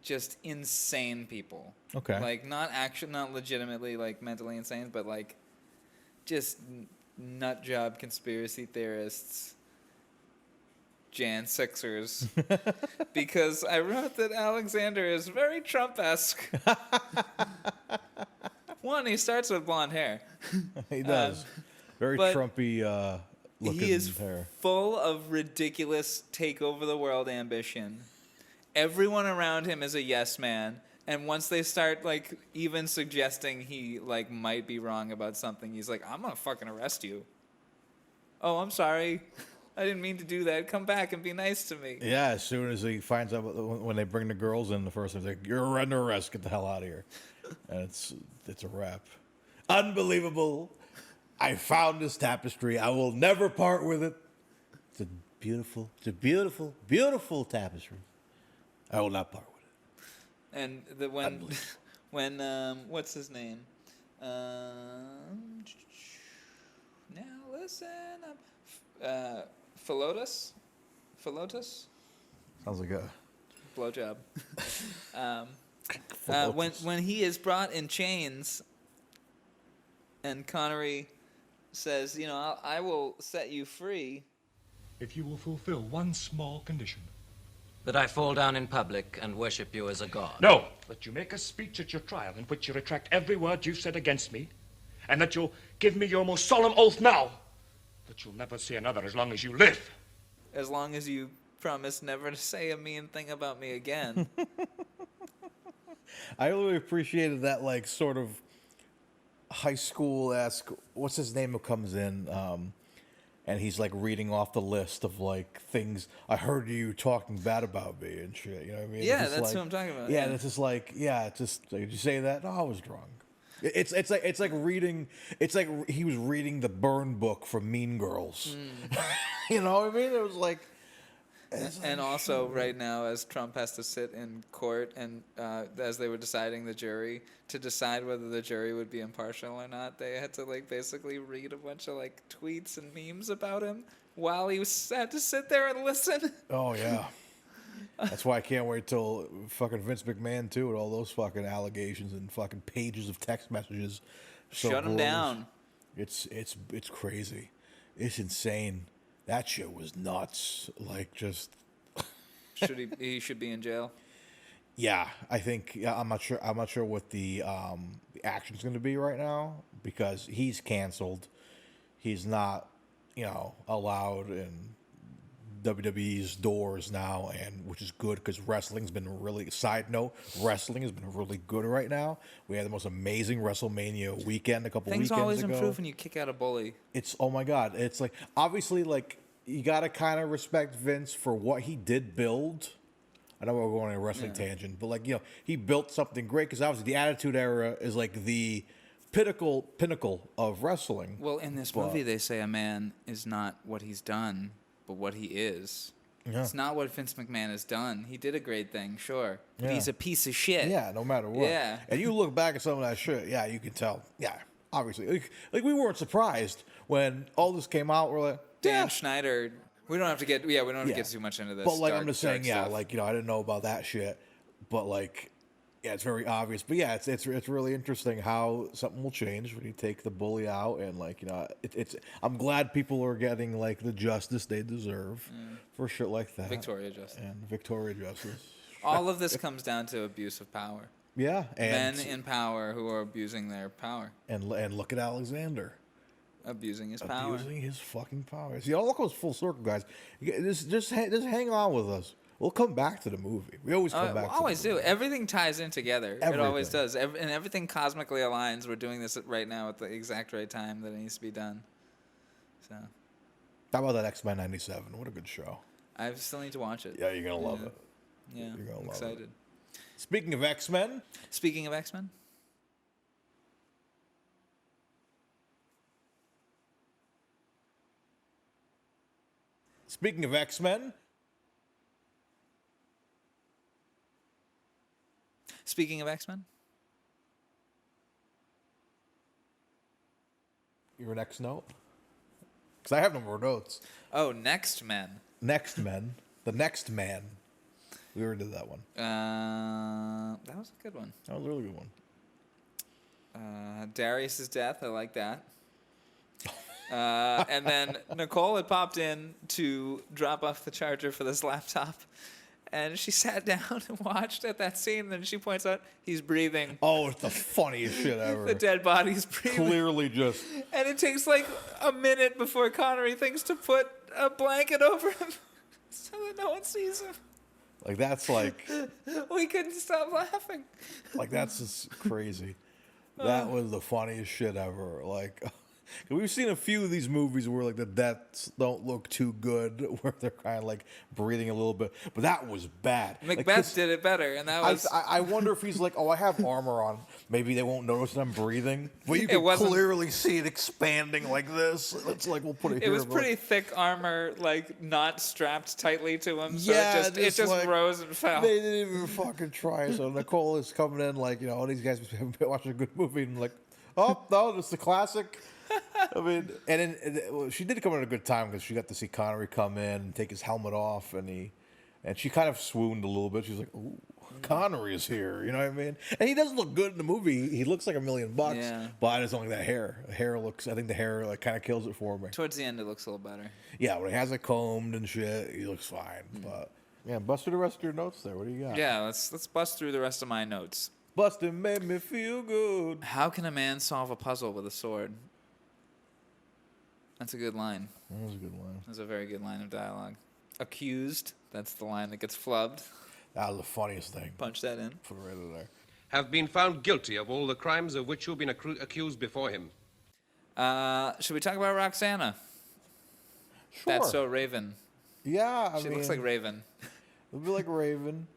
just insane people. Okay. Like not legitimately like mentally insane, but like just nut job conspiracy theorists, Jan Sixers. Because I wrote that Alexander is very Trump-esque. One, he starts with blonde hair. He does. Very but Trumpy looking He is hair. full of ridiculous take over the world ambition. Everyone around him is a yes man, and once they start like even suggesting he like might be wrong about something, he's like, "I'm gonna fucking arrest you." Oh, I'm sorry. I didn't mean to do that. Come back and be nice to me. Yeah, as soon as he finds out when they bring the girls in, the first thing, like, you're under arrest. Get the hell out of here. And it's a wrap. Unbelievable. I found this tapestry. I will never part with it. It's a beautiful, beautiful tapestry. I will not part with it. And when what's his name? Now listen up. Philotus? Sounds like a Blowjob. When he is brought in chains, and Connery says, I will set you free. If you will fulfill one small condition. That I fall down in public and worship you as a god. No, that you make a speech at your trial in which you retract every word you've said against me, and that you'll give me your most solemn oath now that you'll never see another as long as you live. As long as you promise never to say a mean thing about me again. I really appreciated that, like, sort of high school-esque, what's his name who comes in, and he's, like, reading off the list of, like, things, I heard you talking bad about me and shit, you know what I mean? Yeah, it's that's like, what I'm talking about. Yeah, and it's just like, did you say that? No, I was drunk. It's like reading, it's like he was reading the burn book from Mean Girls. You know what I mean? It was like... And also, right now, as Trump has to sit in court, and as they were deciding the jury, to decide whether the jury would be impartial or not, they had to like basically read a bunch of like tweets and memes about him while he had to sit there and listen. Oh yeah, that's why I can't wait till fucking Vince McMahon too, with all those fucking allegations and fucking pages of text messages. So Shut him down. It's crazy. It's insane. That shit was nuts. Like, just... He should be in jail? Yeah, I think... I'm not sure what the action's going to be right now, because he's canceled. He's not, allowed in WWE's doors now, and which is good, because wrestling's been really... Side note, wrestling has been really good right now. We had the most amazing WrestleMania weekend a couple weekends ago. Things always improve when you kick out a bully. It's, oh my God. It's like, obviously, like, you got to kind of respect Vince for what he did build. I know we're going on a wrestling tangent, but, like, he built something great, because obviously the Attitude Era is, like, the pinnacle of wrestling. Well, in this movie, they say a man is not what he's done, but what he is. Yeah. It's not what Vince McMahon has done. He did a great thing, sure. But he's a piece of shit. Yeah, no matter what. Yeah. And you look back at some of that shit, yeah, you can tell. Yeah, obviously. Like we weren't surprised when all this came out. We're like, Dan Schneider. We don't have to get too much into this. But, like, I'm just saying, like, I didn't know about that shit. But, like, yeah, it's very obvious. But, yeah, it's really interesting how something will change when you take the bully out. And, like, I'm glad people are getting, like, the justice they deserve for shit like that. Victoria Justice. And Victoria Justice. All of this comes down to abuse of power. Yeah. And men in power who are abusing their power. And look at Alexander. Abusing his power. Abusing his fucking power. See, all goes full circle, guys. Just hang on with us. We'll come back to the movie. We always come back. We always do. Everything ties in together. Everything. It always does. And everything cosmically aligns. We're doing this right now at the exact right time that it needs to be done. So. How about that X-Men 97? What a good show. I still need to watch it. Yeah, you're going to love it. Yeah, you're gonna I'm love excited. It. Speaking of X-Men. Speaking of X-Men. Speaking of X-Men. Speaking of X-Men. Your next note? Because I have no more notes. Oh, Next Men. Next Men. The Next Man. We already did that one. That was a good one. That was a really good one. Darius's death. I like that. And then Nicole had popped in to drop off the charger for this laptop. And she sat down and watched at that scene. And then she points out he's breathing. Oh, it's the funniest shit ever. The dead body's breathing. Clearly just... And it takes like a minute before Connery thinks to put a blanket over him so that no one sees him. Like, that's like... We couldn't stop laughing. Like, that's just crazy. That was the funniest shit ever. Like... We've seen a few of these movies where like the deaths don't look too good, where they're kind of like breathing a little bit, but that was bad. Macbeth did it better, and that was. I wonder if he's like, oh, I have armor on. Maybe they won't notice that I'm breathing. But you can clearly see it expanding like this. It's like we'll put it. It was pretty thick armor, like not strapped tightly to him. So yeah, it just like, rose and fell. They didn't even fucking try. So Nicole is coming in like, you know, all these guys have been watching a good movie, and like, oh no, it's the classic. I mean, and then she did come at a good time because she got to see Connery come in and take his helmet off, and she kind of swooned a little bit. She's like, "Ooh, Connery is here," you know what I mean? And he does look good in the movie. He looks like $1 million, Yeah. but I just don't like that hair. The hair looks. I think the hair like kind of kills it for me. Towards the end, it looks a little better. Yeah, when he has it combed and shit, he looks fine. But yeah, bust through the rest of your notes there. What do you got? Yeah, let's bust through the rest of my notes. Bustin' made me feel good. How can a man solve a puzzle with a sword? That's a good line. That was a good line. That's a very good line of dialogue. Accused. That's the line that gets flubbed. That was the funniest thing. Punch that in. Put it right in there. Have been found guilty of all the crimes of which you've been accused before him. Should we talk about Roxana? Sure. That's so Raven. Yeah, I She mean, looks like Raven. it'll be like Raven.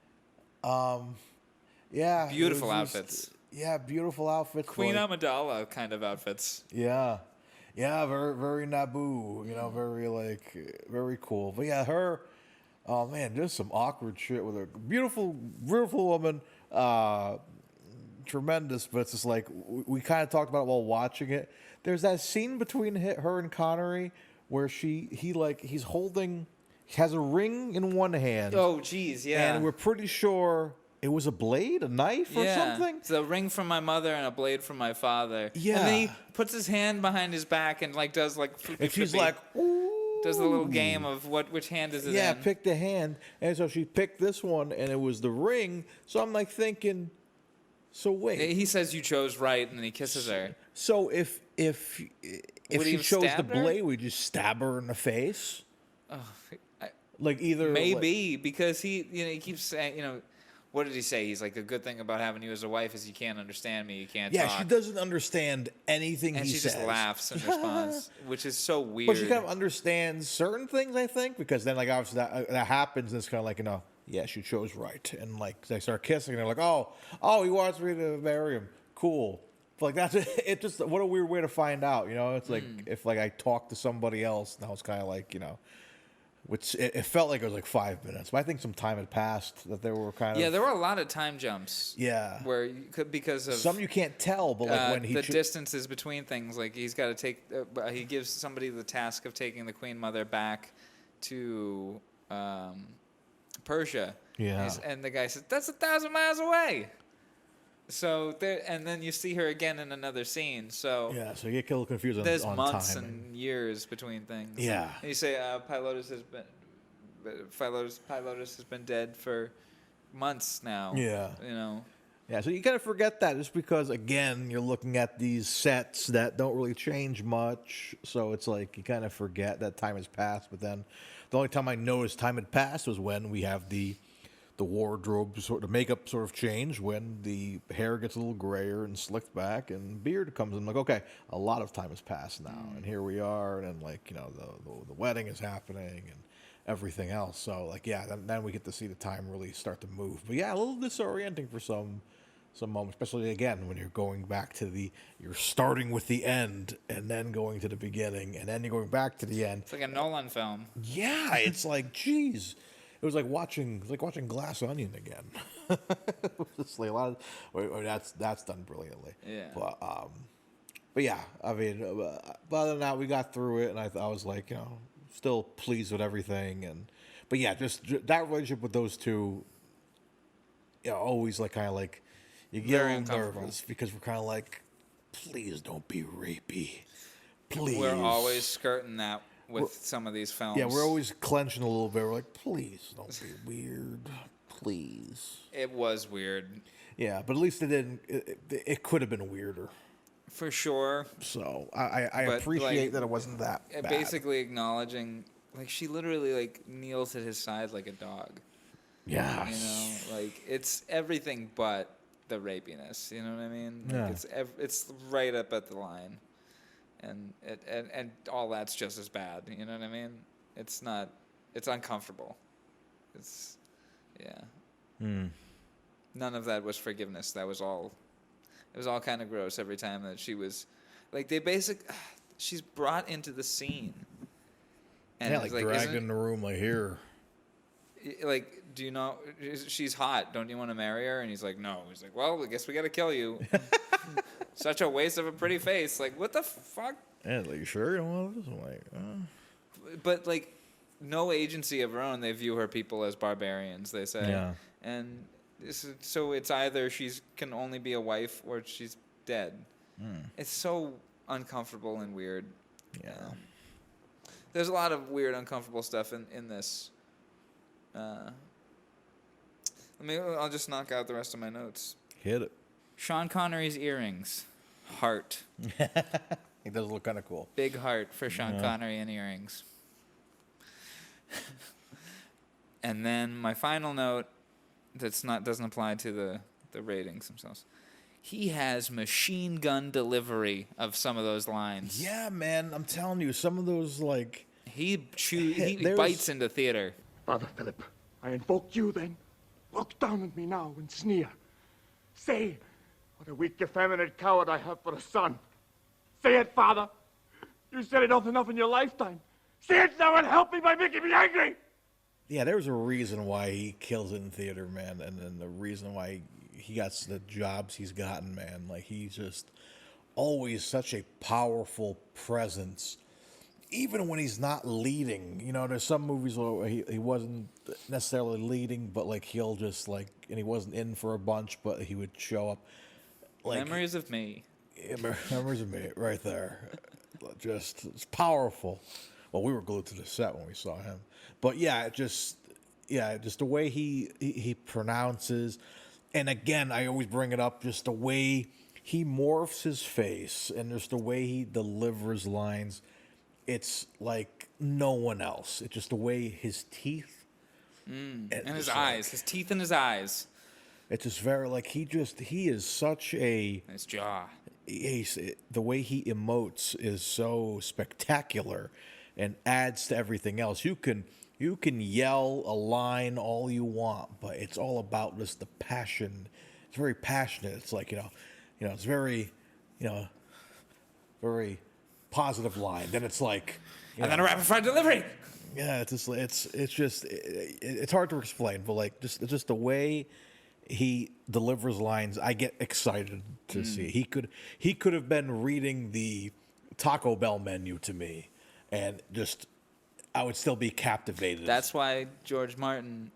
Yeah. it Beautiful was just- outfits. Yeah, beautiful outfits. Queen like, Amidala kind of outfits. Yeah. Yeah, very, very Naboo, you know, very, like, very cool. But yeah, her, oh man, just some awkward shit with her. Beautiful, beautiful woman, tremendous, but it's just like, we kind of talked about it while watching it. There's that scene between her and Connery where he's holding, he has a ring in one hand. Oh, geez, yeah. And we're pretty sure it was a blade, a knife, or something. It's a ring from my mother and a blade from my father. Yeah. And then he puts his hand behind his back and like does like flippy And she's flippy. like, ooh. Does the little game of which hand is it Yeah, in? pick the hand. And so she picked this one, and it was the ring. So I'm like thinking, so wait. He says you chose right, and then he kisses her. So if Would he she have chose the stabbed her? blade, would you just stab her in the face? Like either Maybe because he keeps saying, what did he say? He's like, the good thing about having you as a wife is you can't understand me, you can't yeah, talk. she doesn't understand anything And he she says. just laughs in response, which is so weird. But she kind of understands certain things, I think, because then, like, obviously that happens, and it's kind of like, yeah, she chose right. And, like, they start kissing, and they're like, oh, he wants me to marry him. Cool. But, like, it just, what a weird way to find out, It's like, if, like, I talk to somebody else, now it's kind of like, which it felt like it was like 5 minutes, but I think some time had passed that they were kind of. Yeah, there were a lot of time jumps. Yeah. Where you could, because of some you can't tell, but like when he the distances between things, like he's got to take. He gives somebody the task of taking the Queen Mother back to Persia. Yeah. And the guy says, "That's 1,000 miles away." So there, and then you see her again in another scene. So yeah, so you get a little confused on there's on months timing. and years between things. Yeah. And you say Pilotus has been dead for months now. Yeah. Yeah, so you kind of forget that just because, again, you're looking at these sets that don't really change much. So it's like you kind of forget that time has passed. But then the only time I noticed time had passed was when we have the wardrobe, the makeup sort of change, when the hair gets a little grayer and slicked back and beard comes in. Like, okay, a lot of time has passed now. And here we are. And then, like, the wedding is happening and everything else. So, like, yeah, then we get to see the time really start to move. But, yeah, a little disorienting for some moments, especially again when you're going back to you're starting with the end and then going to the beginning and then you're going back to the end. It's like a Nolan film. Yeah, it's like, geez, it was like watching Glass Onion again. It's like a lot of that's done brilliantly. Yeah. But yeah, I mean, but other than that, we got through it, and I was like, still pleased with everything, but yeah, just that relationship with those two always like kind of like you get Very a little uncomfortable. nervous because we're kind of like, please don't be rapey, please. We're always skirting that with some of these films. Yeah, we're always clenching a little bit. We're like, please don't be weird, please. It was weird. Yeah, but at least it didn't. It could have been weirder. For sure. So I But, appreciate like, that it wasn't that bad. Basically acknowledging, like, she literally, like, kneels at his side like a dog. Yes. You know, like, it's everything but the rapiness. You know what I mean? Like, Yeah. it's right up at the line, and all that's just as bad. You know what I mean? It's not. It's uncomfortable. It's, yeah. None of that was forgiveness. That was all. It was all kind of gross every time that she was, like, she's brought into the scene. And Yeah, it's like dragged in the room, like, here. Like, do you know, she's hot. Don't you want to marry her? And he's like, no. He's like, well, I guess we got to kill you. Such a waste of a pretty face. Like, what the fuck? And like, you sure you don't want this? I'm like, But, like, no agency of her own. They view her people as barbarians, they say. Yeah. And so it's either she's can only be a wife or she's dead. It's so uncomfortable and weird. Yeah. There's a lot of weird, uncomfortable stuff in this. I'll just knock out the rest of my notes. Hit it. Sean Connery's earrings. Heart. It does look kind of cool. Big heart for Sean Connery and earrings. And then my final note doesn't apply to the ratings themselves. He has machine gun delivery of some of those lines. Yeah, man. I'm telling you, some of those, like... He There's- bites into theater. Father Philip, I invoke you then. Look down at me now and sneer. Say, what a weak, effeminate coward I have for a son. Say it, Father. You said it often enough in your lifetime. Say it now and help me by making me angry. Yeah, there's a reason why he kills it in theater, man, and then the reason why he got the jobs he's gotten, man. Like, he's just always such a powerful presence, even when he's not leading. You know, there's some movies where he wasn't necessarily leading, but, like, he'll just, like, and he wasn't in for a bunch, but he would show up. Like, Memories of Me. yeah, Memories of Me, right there. Just, it's powerful. Well, we were glued to the set when we saw him. But yeah, just the way he pronounces, and again, I always bring it up, just the way he morphs his face and just the way he delivers lines. It's like no one else. It's just the way his teeth And his eyes. His teeth in his eyes. It's just very like he is such a. His jaw. The way he emotes is so spectacular and adds to everything else. You can yell a line all you want, but it's all about just the passion. It's very passionate. It's like, it's very, very positive line. Then it's like, And then a rapid fire delivery. yeah, it's hard to explain, but like just the way he delivers lines, I get excited to see. He could have been reading the Taco Bell menu to me, and just I would still be captivated. That's why George Martin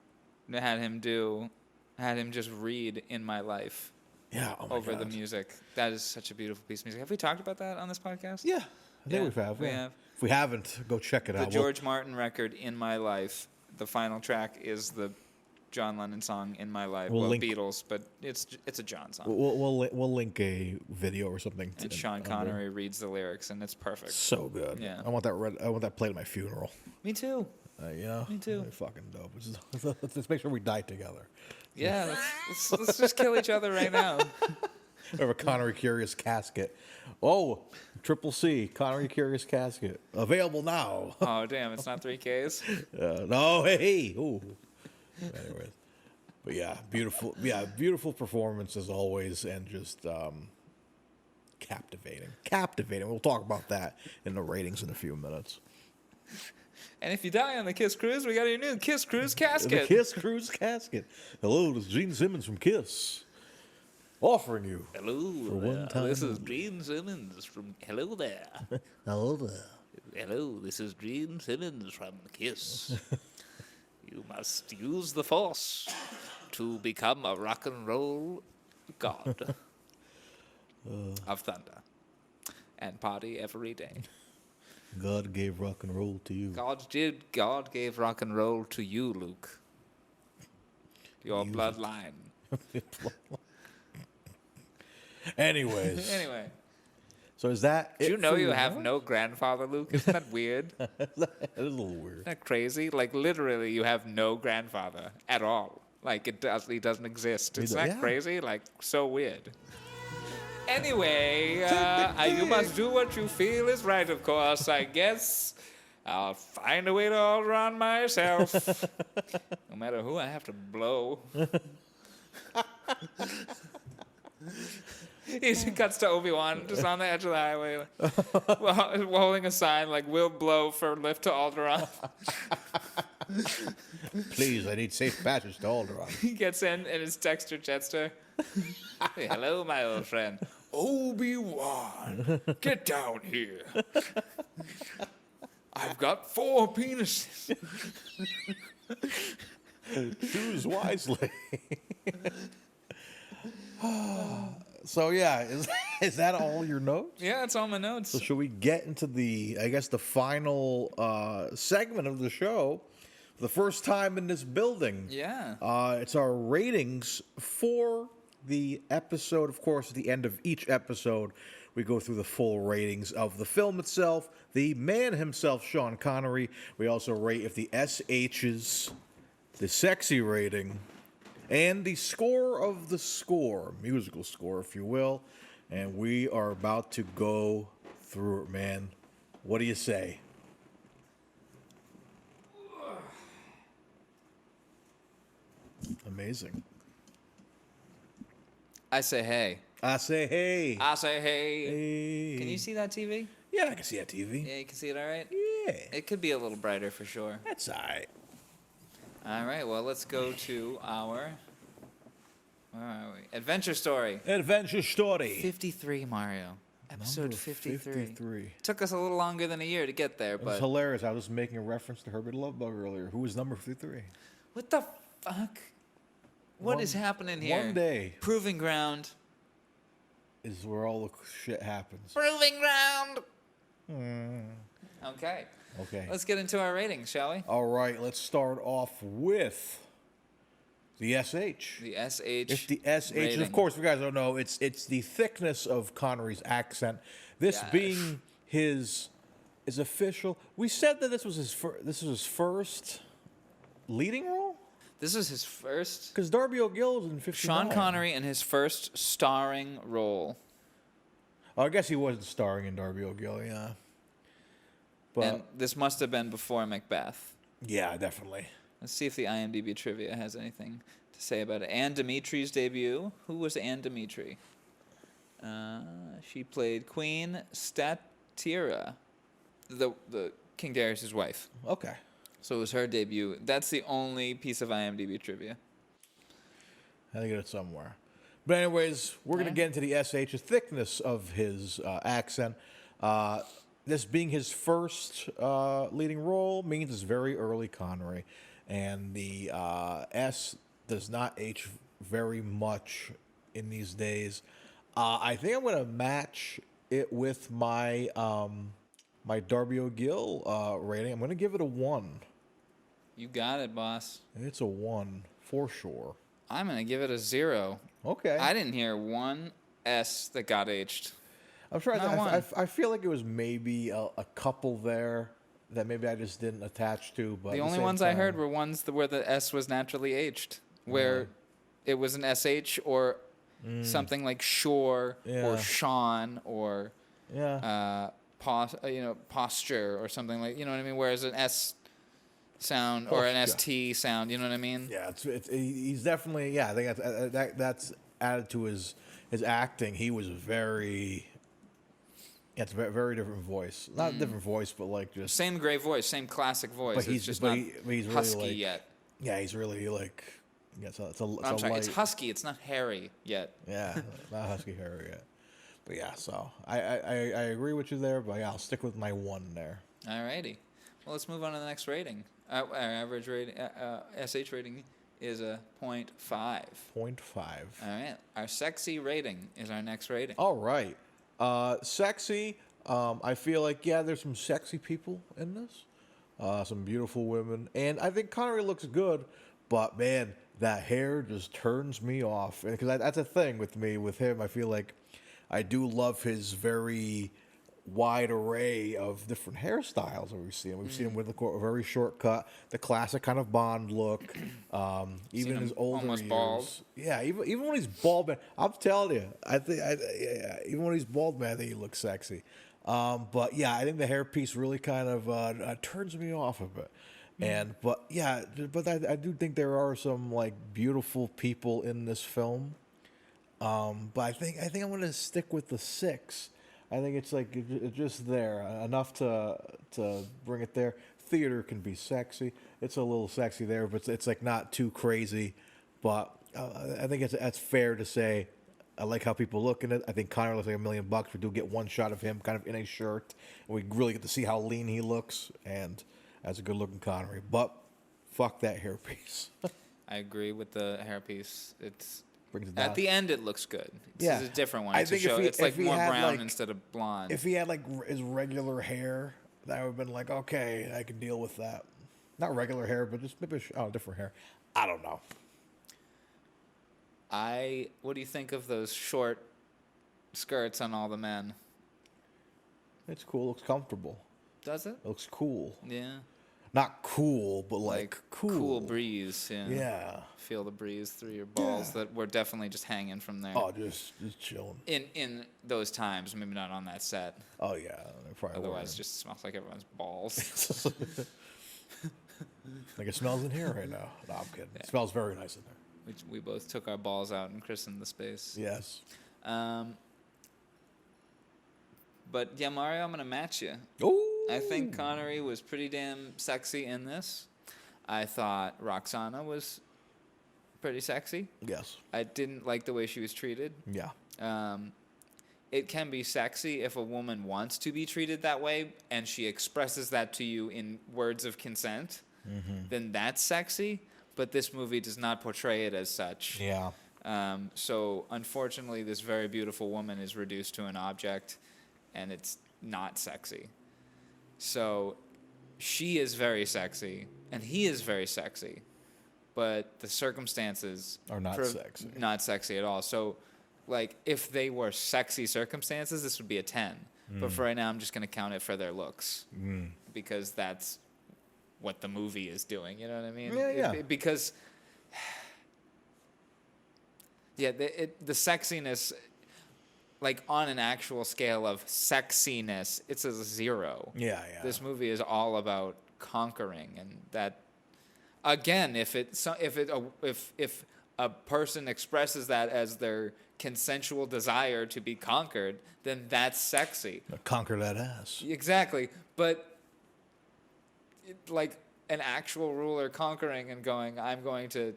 had him just read In My Life. Yeah, oh my over the God. music. That is such a beautiful piece of music. Have we talked about that on this podcast? Yeah, I think Yeah, we we have. have. If we haven't, go check it The out. George Martin record, In My Life. The final track is the John Lennon song, In My Life. We'll Well, link- Beatles, but it's a John song. We'll link a video or something. And Sean Connery reads the lyrics, and it's perfect. So good. Yeah. I want that played at my funeral. Me too. Me too. They're fucking dope. Let's make sure we die together. Yeah, let's just kill each other right now. We have a Connery Curious casket. Oh, Triple C Connery Curious casket available now. Oh, damn, it's not 3Ks? No, hey. Ooh. Anyways, but yeah, beautiful performance as always, and just captivating. We'll talk about that in the ratings in a few minutes. And if you die on the Kiss Cruise, we got your new Kiss Cruise casket. The Kiss Cruise casket. Hello, this is Gene Simmons from Kiss, offering you. Hello, For one time this is Gene Simmons from. Hello there. Hello there. Hello, this is Gene Simmons from Kiss. You must use the Force. to become a rock and roll god of thunder and party every day. God gave rock and roll to you. God gave rock and roll to you, Luke. Your bloodline. Anyways. Anyway. So is that Do you it know for you your have notes? no grandfather, Luke? Isn't that weird? It is a little weird. Isn't that crazy? Like, literally, you have no grandfather at all. Like, he doesn't exist. Isn't that yeah. crazy? Like, so weird. Anyway, you must do what you feel is right, of course, I guess. I'll find a way to Alderaan myself. No matter who I have to blow. He cuts to Obi-Wan, just on the edge of the highway, holding a sign like, "We'll blow for lift to Alderaan." Please, I need safe passage to Alderaan. He gets in his Dexter Jetster. Hey, hello, my old friend. Obi-Wan, get down here. I've got 4 penises. Choose wisely. So yeah, is that all your notes? Yeah, that's all my notes. So should we get into the final segment of the show? For the first time in this building. Yeah. It's our ratings for the episode. Of course, at the end of each episode, we go through the full ratings of the film itself, the man himself, Sean Connery. We also rate if the SHs, the sexy rating, and the score of the score, musical score, if you will. And we are about to go through it, man. What do you say? Amazing. I say hey. I say hey. I say hey. Hey. Can you see that TV? Yeah, I can see that TV. Yeah, you can see it all right? Yeah. It could be a little brighter for sure. That's all right. All right, well, let's go to our... Where are we? Adventure Story. Adventure Story. 53, Mario. Episode Number 53. Took us a little longer than a year to get there, It was but... hilarious. I was making a reference to Herbert Lovebug earlier. Who was number 53? What the fuck? What is happening here? One day Proving ground. is where all the shit happens. Proving ground! Okay. Okay. Let's get into our ratings, shall we? All right, let's start off with the SH. The SH. It's the SH. And rating. of course, if you guys don't know, it's the thickness of Connery's accent. This Gosh. being his official. We said that this was his first leading role. This is his first. Because Darby O'Gill was in 59. Sean Connery in his first starring role. Oh, I guess he wasn't starring in Darby O'Gill, yeah. But And this must have been before Macbeth. yeah, definitely. Let's see if the IMDb trivia has anything to say about it. Anne Dimitri's debut. Who was Anne Dimitri? She played Queen Statira, the King Darius' wife. Okay. So it was her debut. That's the only piece of IMDb trivia. I think it's somewhere. But anyways, we're going to get into the SH, the thickness of his accent. This being his first leading role means it's very early Connery. And the S does not H very much in these days. I think I'm going to match it with my my Darby O'Gill rating. I'm going to give it a 1. You got it, boss. It's a 1 for sure. I'm going to give it a 0. Okay. I didn't hear one S that got H'd. I'm trying Not one. I feel like it was maybe a couple there that maybe I just didn't attach to. But The at only same ones I time- heard were ones where the S was naturally H'd, where it was an SH or something like Shore Yeah. or Sean or Yeah. posture or something like, you know what I mean? Whereas an S sound or an Posture. ST sound, you know what I mean? Yeah, he's definitely, I think that's added to his acting. He was very, it's a very different voice. Not a different voice, but like just. Same great voice, same classic voice. But It's he's just but not he's really husky like, yet. Yeah, he's really like. Yeah, it's a I'm sorry, light, it's husky. It's not hairy yet. Yeah, not husky hair yet. But yeah, so I agree with you there. But yeah, I'll stick with my 1 there. Alrighty. Well, let's move on to the next rating. Our average rating, SH rating is a 0.5. 0.5. All right. Our sexy rating is our next rating. All right. Sexy. I feel like, yeah, there's some sexy people in this. Some beautiful women. And I think Connery looks good. But, man, that hair just turns me off. Because that's a thing with me, with him. I feel like I do love his very wide array of different hairstyles that we've seen. We've seen him with a very short cut, the classic kind of Bond look. Even in his older almost years, bald. yeah. Even when he's bald, man, I'm telling you, yeah, even when he's bald, man, I think he looks sexy. But yeah, I think the hairpiece really kind of turns me off a bit. But I do think there are some like beautiful people in this film. But I think I'm gonna stick with the 6. I think it's like it's just there enough to bring it there. Theater can be sexy. It's a little sexy there, but it's like not too crazy. But I think that's fair to say. I like how people look in it. I think Connery looks like $1 million. We do get one shot of him kind of in a shirt, and we really get to see how lean he looks, and that's a good looking Connery. But fuck that hairpiece. I agree with the hairpiece. It's Brings it down. at the end it looks good. It's Yeah. a different one. I It's think it's like if he more had, brown like- instead of blonde. If he had like his regular hair, that would have been like, okay, I can deal with that. Not regular hair, but just maybe different hair. I don't know. What do you think of those short skirts on all the men? It's cool. Looks comfortable. Does it? It looks cool. Yeah. Not cool, but like cool. Cool breeze. Yeah. Yeah. Feel the breeze through your balls that were definitely just hanging from there. Oh, just chilling. In those times, maybe not on that set. Oh yeah. They probably Otherwise, were. just smells like everyone's balls. Like it smells in here right now. No, I'm kidding. It smells very nice in there. We both took our balls out and christened the space. Yes. But yeah, Mario, I'm gonna match you. Ooh. I think Connery was pretty damn sexy in this. I thought Roxana was pretty sexy. Yes. I didn't like the way she was treated. Yeah. It can be sexy if a woman wants to be treated that way and she expresses that to you in words of consent. Then that's sexy. But this movie does not portray it as such. Yeah. So unfortunately, this very beautiful woman is reduced to an object, and it's not sexy. So she is very sexy, and he is very sexy, but the circumstances Are not sexy. Not sexy at all. So, like, if they were sexy circumstances, this would be a 10. But for right now, I'm just going to count it for their looks because that's what the movie is doing. You know what I mean? Yeah. Because, yeah, the sexiness, like on an actual scale of sexiness, it's a 0. Yeah. This movie is all about conquering, and that, again, if a person expresses that as their consensual desire to be conquered, then that's sexy. Conquer that ass. Exactly, but like an actual ruler conquering and going, I'm going to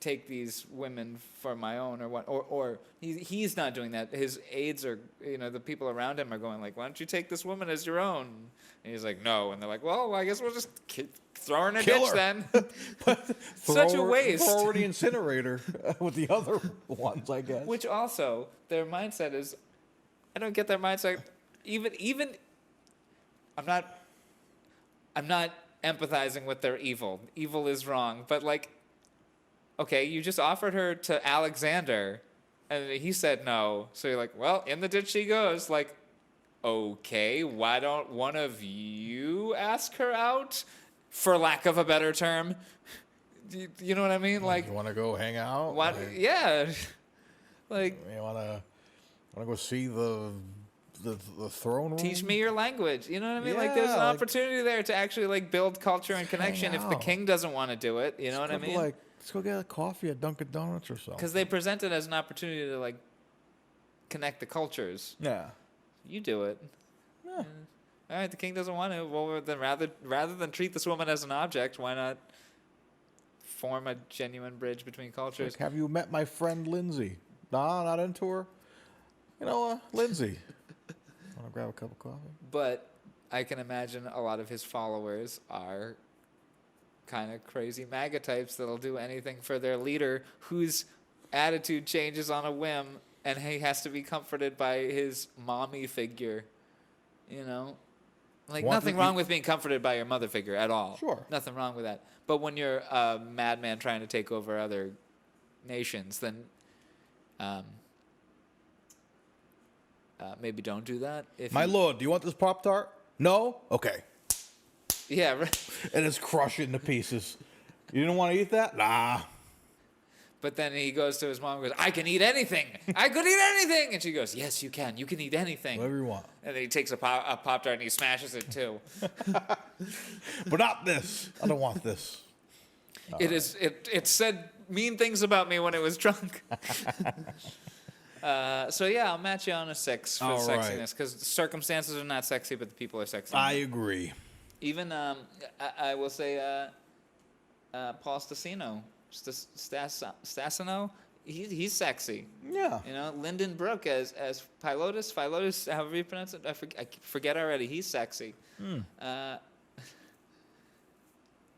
take these women for my own, or what, or he's not doing that. His aides are, the people around him are going like, why don't you take this woman as your own? And he's like, no. And they're like, well, I guess we'll just throw her in a Kill ditch her. then. Such a waste. Throw her in the incinerator with the other ones, I guess. Which also, their mindset is, I don't get their mindset. Even, I'm not empathizing with their evil. Evil is wrong, but like, okay, you just offered her to Alexander, and he said no. So you're like, well, in the ditch she goes. Like, okay, why don't one of you ask her out, for lack of a better term? You know what I mean? Like, you want to go hang out? what? Like, Yeah, like, you want to go see the throne room? teach me your language. You know what I mean? Like, there's an Yeah, like- opportunity there to actually like build culture and connection. If the out. king doesn't want to do it, you know what I Let's go, mean? Like, let's go get a coffee at Dunkin' Donuts or something. Because they present it as an opportunity to like connect the cultures. Yeah. You do it. Yeah. All right, the king doesn't want to. Well, then rather than treat this woman as an object, why not form a genuine bridge between cultures? Like, have you met my friend Lindsay? Nah, not into her. You know, Lindsay. Want to grab a cup of coffee? But I can imagine a lot of his followers are kind of crazy MAGA types that'll do anything for their leader, whose attitude changes on a whim, and he has to be comforted by his mommy figure. You know, like nothing wrong with being comforted by your mother figure at all. Sure. Nothing wrong with that. But when you're a madman trying to take over other nations, then maybe don't do that. My lord, do you want this Pop-Tart? No? Okay. Yeah, right. And it's crushed into pieces. You didn't want to eat that? Nah. But then he goes to his mom and goes, I can eat anything. I could eat anything. And she goes, yes, you can. You can eat anything. Whatever you want. And then he takes a Pop-Tart and he smashes it too. But not this. I don't want this. It said mean things about me when it was drunk. So yeah, I'll match you on a 6 for All right. sexiness, because the circumstances are not sexy, but the people are sexy. I agree. Even I will say Paul Stasino, Stasino, he's sexy. Yeah. You know, Lyndon Brooke as Pilotus, however you pronounce it, I forget already. He's sexy.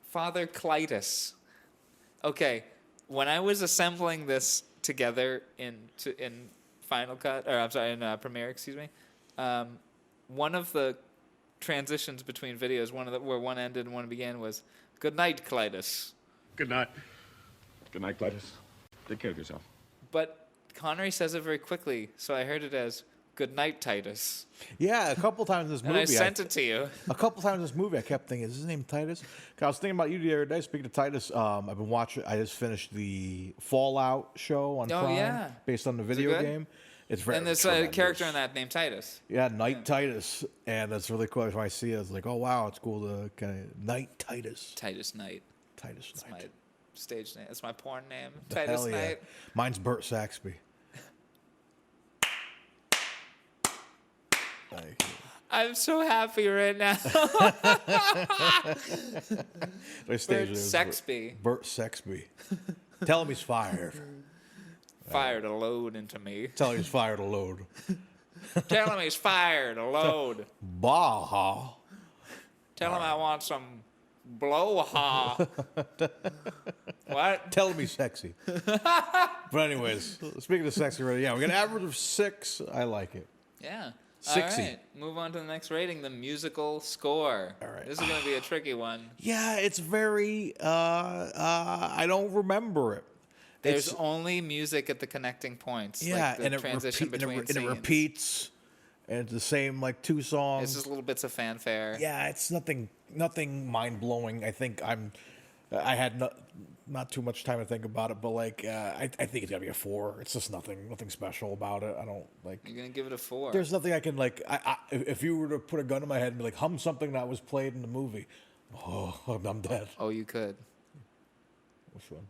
Father Titus. Okay, when I was assembling this together in Final Cut, or I'm sorry, in Premiere, excuse me, one of the transitions between videos, where one ended and one began, was "Good night, Titus." Good night. Good night, Titus. Take care of yourself. But Connery says it very quickly, so I heard it as "Good night, Titus," Yeah, a couple times in this movie. and I sent it to you. A couple times in this movie, I kept thinking, is his name Titus? 'Cause I was thinking about you the other day. Speaking of Titus, I've been watching. I just finished the Fallout show on Prime, yeah. based on the video good? game. It's very And there's a tremendous. character in that named Titus. Yeah, Night Titus, and that's really cool. When I see it, it's like, oh wow, it's cool to kind of Night Titus. Titus Knight. Titus That's Knight. my stage name. That's my porn name. Hell Titus yeah. Knight. Mine's Burt Saxby. Thank you. I'm so happy right now. My stage Burt name is Saxby. Burt Saxby. Tell him he's fired. Fired a load into me. Tell him he's fired a load. Tell him he's fired a load. Baha. Tell him I want some blow-ha. What? Tell him he's sexy. But anyways, speaking of sexy, right? Yeah, we got an average of 6. I like it. Yeah. 60. All right. Move on to the next rating, the musical score. All right. This is going to be a tricky one. Yeah, it's very. I don't remember it. There's It's- only music at the connecting points. yeah, like the and it transition between and it scenes. repeats, and it's the same like 2 songs. It's just little bits of fanfare. Yeah, it's nothing mind blowing. I think I had not too much time to think about it, but like I think it's gotta be a 4. It's just nothing special about it. I don't like. You're going to give it a 4. There's nothing I can like. If you were to put a gun in my head and be like hum something that was played in the movie, oh, I'm dead. Oh, you could. Which one?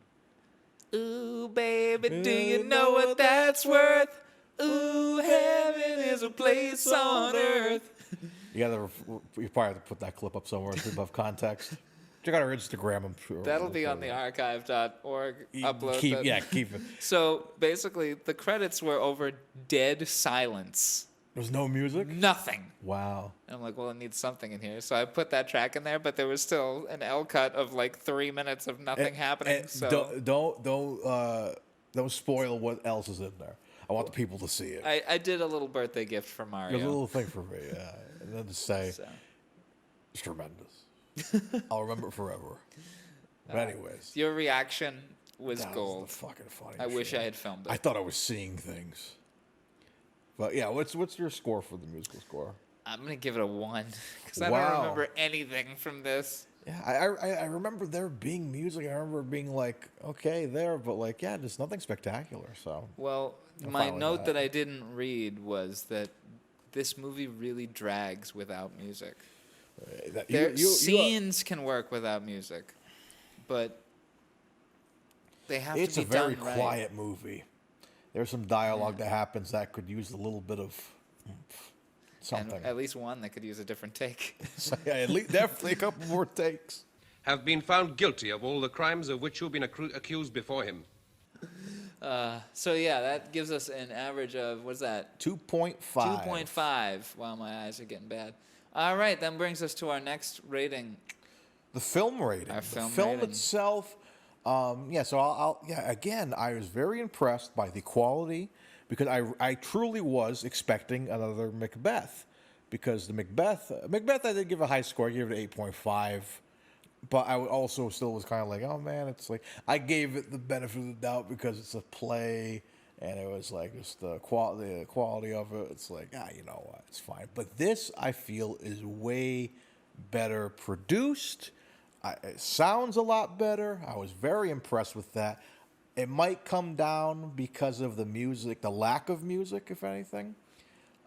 Ooh, baby, do you know what that's worth? Ooh, heaven is a place on earth. You probably have to put that clip up somewhere so people have context. Check out our Instagram, I'm sure. That'll be on the archive.org upload. Keep it. So basically, the credits were over dead silence. There's no music? Nothing. Wow. And I'm like, well, it needs something in here. So I put that track in there, but there was still an L cut of like 3 minutes of nothing happening. And So don't spoil what else is in there. I want the people to see it. I did a little birthday gift for Mario. A little thing for me, yeah. And then to say, So, it's tremendous. I'll remember it forever. But anyways. your reaction was that gold. was the fucking funny I wish shit. I had filmed it. I thought I was seeing things. But yeah, what's your score for the musical score? I'm going to give it a 1 because I Wow. don't remember anything from this. Yeah, I remember there being music. I remember being like, okay, there, but like, yeah, just nothing spectacular. So Well, I'm my fine with note that. that I didn't read was that this movie really drags without music. Scenes can work without music, but they have it's to a be very done right. quiet movie. There's some dialogue that happens that could use a little bit of something. And at least one that could use a different take. So, yeah, at least definitely a couple more takes. Have been found guilty of all the crimes of which you've been accused before him. So yeah, that gives us an average of, what's that? 2.5. 2.5. Wow, my eyes are getting bad. All right, that brings us to our next rating. The film rating. Our film the film rating. itself. So again, I was very impressed by the quality because I truly was expecting another Macbeth, because the Macbeth I did give a high score. I gave it 8.5, but I also still was kind of like, oh man, it's like I gave it the benefit of the doubt because it's a play and it was like just the quality of it. It's like, you know what, it's fine. But this I feel is way better produced. It sounds a lot better. I was very impressed with that. It might come down because of the music, the lack of music, if anything.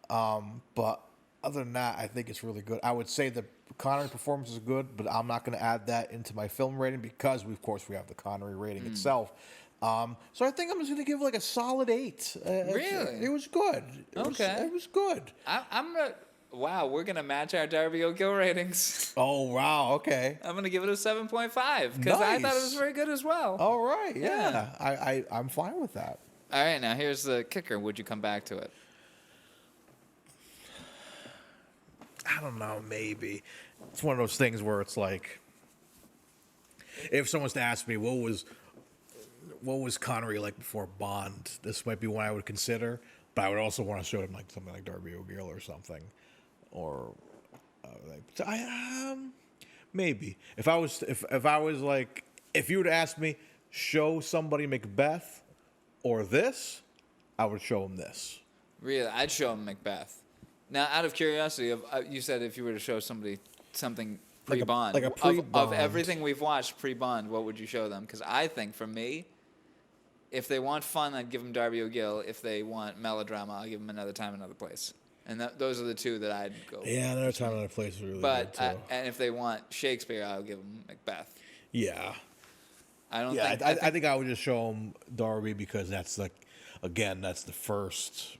But other than that, I think it's really good. I would say the Connery performance is good, but I'm not going to add that into my film rating because, of course, we have the Connery rating itself. So I think I'm just going to give it like a solid 8. Really? It was good. It was good. I'm gonna. Wow, we're gonna match our Darby O'Gill ratings. Oh, wow. Okay. I'm gonna give it a 7.5 because I thought it was very good as well. All right. Yeah. I'm fine with that. All right, now here's the kicker. Would you come back to it? I don't know, maybe. It's one of those things where it's like, if someone was to ask me what was Connery like before Bond, this might be one I would consider, but I would also want to show him like something like Darby O'Gill or something, or maybe if I was like, if you were to ask me, show somebody Macbeth or this, I would show him this. Really, I'd show him Macbeth. Now, out of curiosity, you said if you were to show somebody something pre-Bond, like a pre-Bond. Of everything we've watched pre-Bond, what would you show them? Because I think, for me, if they want fun, I'd give them Darby O'Gill. If they want melodrama, I'll give them Another Time, Another Place. And those are the two that I'd go. Yeah, Another Time, Another Place is really but good too. And if they want Shakespeare, I'll give them Macbeth. Yeah. I don't. Yeah, think, I think I would just show him Darby because that's like, again, that's the first.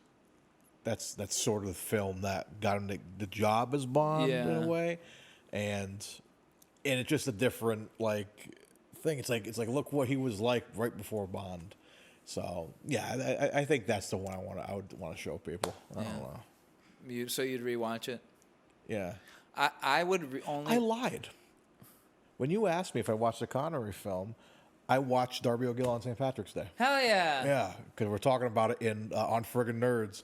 That's sort of the film that got him the job as Bond in a way, and it's just a different like thing. It's like look what he was like right before Bond. So yeah, I think that's the one I would want to show people. I don't know. So you'd rewatch it? Yeah. I would only. I lied. When you asked me if I watched the Connery film, I watched Darby O'Gill on St. Patrick's Day. Hell yeah. Yeah, because we're talking about it in on Friggin' Nerds.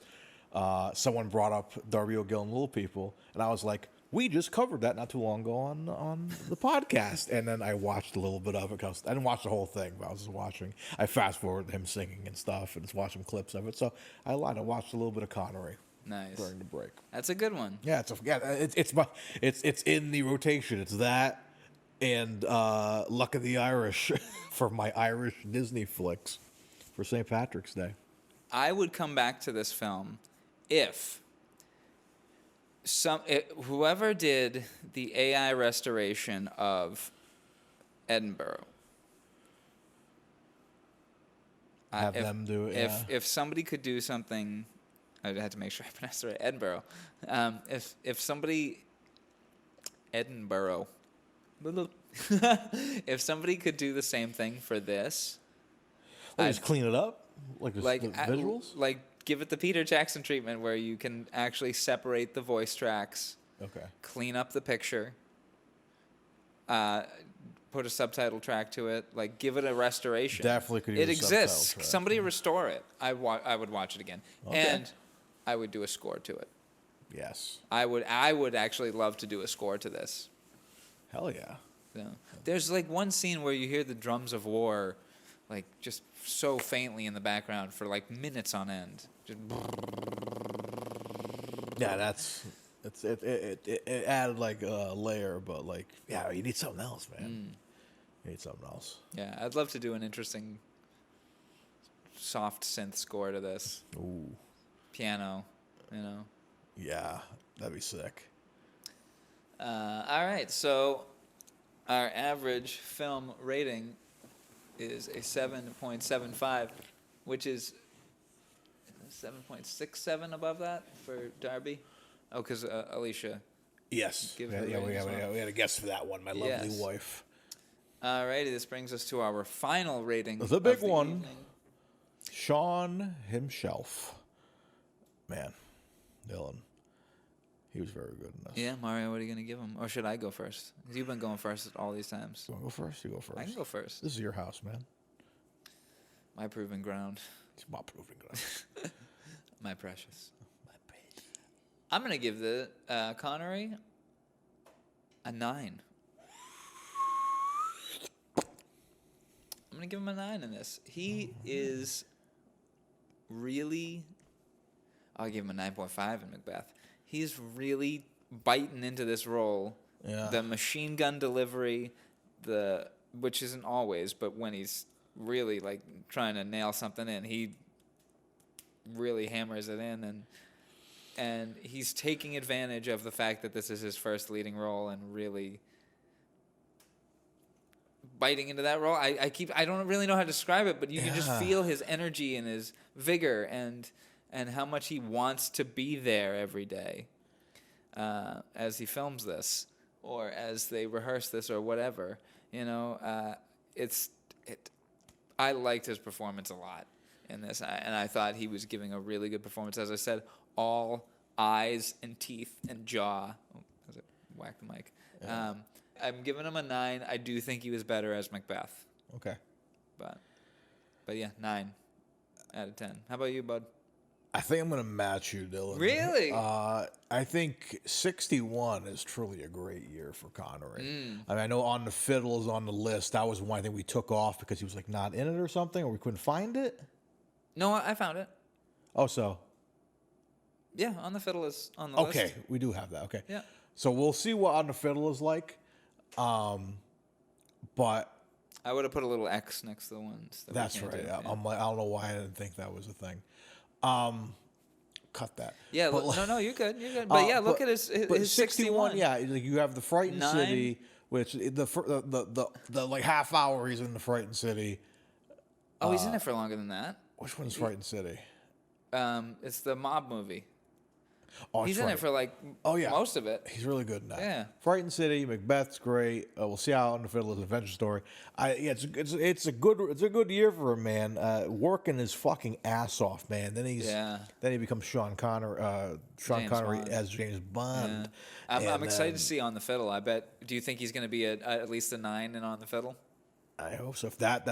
Someone brought up Darby O'Gill and Little People, and I was like, we just covered that not too long ago on the podcast. And then I watched a little bit of it because I didn't watch the whole thing, but I was just watching. I fast forwarded him singing and stuff and just watching clips of it. So I lied. I watched a little bit of Connery. Nice. During the break. That's a good one. Yeah, it's in the rotation. It's that and Luck of the Irish for my Irish Disney flicks for St. Patrick's Day. I would come back to this film if whoever did the AI restoration of Edinburgh, Have them do it. If somebody could do something, I had to make sure I pronounced it right. Edinburgh. If somebody, Edinburgh. If somebody could do the same thing for this, just clean it up, like the visuals, like give it the Peter Jackson treatment where you can actually separate the voice tracks. Okay. Clean up the picture. Put a subtitle track to it. Like, give it a restoration. Definitely could use it a exists. subtitle track. Somebody restore it. I would watch it again, and I would do a score to it. Yes. I would actually love to do a score to this. Hell yeah. So, there's like one scene where you hear the drums of war, like just so faintly in the background for like minutes on end. Just yeah, it added like a layer, but like you need something else, man. You need something else. Yeah, I'd love to do an interesting soft synth score to this. Ooh. Piano, Yeah, that'd be sick. All right, so our average film rating is a 7.75, which is 7.67 above that for Darby. Oh, because Alicia. Yes. Give We her rating as well. had a guess for that one. My lovely Yes. wife. All righty, this brings us to our final rating. The big of the one. evening. Sean himself. Man, Dylan. He was very good in this. Yeah, Mario, what are you going to give him? Or should I go first? 'Cause you've been going first all these times. You want to go first? You go first. I can go first. This is your house, man. My proving ground. It's my proving ground. My precious. I'm going to give the Connery a 9. I'm going to give him a 9 in this. He is really... I'll give him a 9.5 in Macbeth. He's really biting into this role. Yeah. The machine gun delivery, which isn't always, but when he's really like trying to nail something in, he really hammers it in, and he's taking advantage of the fact that this is his first leading role and really biting into that role. I don't really know how to describe it, but you can just feel his energy and his vigor and how much he wants to be there every day as he films this or as they rehearse this or whatever. You know, I liked his performance a lot in this, and I thought he was giving a really good performance. As I said, all eyes and teeth and jaw. Oh, as I whack the mic. Yeah. I'm giving him a 9. I do think he was better as Macbeth. Okay. But yeah, 9 out of 10. How about you, bud? I think I'm going to match you, Dylan. Really? I think 61 is truly a great year for Connery. I mean, I know On the Fiddle is on the list. That was one I think we took off because he was like not in it or something, or we couldn't find it. No, I found it. Oh, so? Yeah, On the Fiddle is on the list. Okay, we do have that. Okay. Yeah. So we'll see what On the Fiddle is like. But I would have put a little X next to the ones. That's right. I'm like, I don't know why I didn't think that was a thing. Cut that. Yeah, no, you're good. You're good. But yeah, look at his 61. Yeah, like you have the Frightened 9. City, which the like half hour he's in the Frightened City. Oh, he's in there for longer than that. Which one's Frightened City? It's the mob movie. Oh, he's in it for like most of it. He's really good in that. Yeah. Frightened City, Macbeth's great. We'll see how On the Fiddle is an adventure story. It's a good year for him, man. Working his fucking ass off, man. Then he becomes Sean Connery as James Bond. Yeah. I'm excited to see On the Fiddle. I bet. Do you think he's going to be at least a 9 in On the Fiddle? I hope so. If that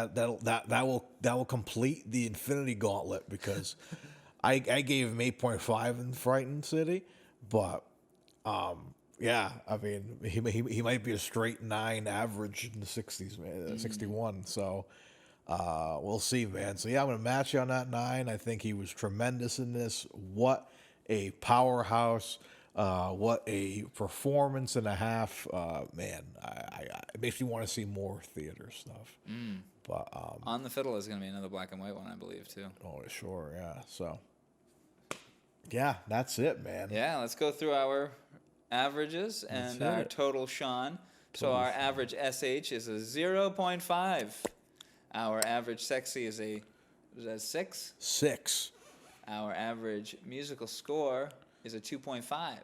will complete the Infinity Gauntlet because. I gave him 8.5 in Frightened City, but yeah, I mean he might be a straight 9 average in the 60s, man, 61. So we'll see, man. So yeah, I'm gonna match you on that 9. I think he was tremendous in this. What a powerhouse! What a performance and a half, man. It makes me want to see more theater stuff. But On the Fiddle is going to be another black and white one, I believe, too. Oh, sure, yeah. So, yeah, that's it, man. Yeah, let's go through our averages and our total Sean. So our average SH is a 0.5. Our average sexy is a 6? 6. Our average musical score is a 2.5.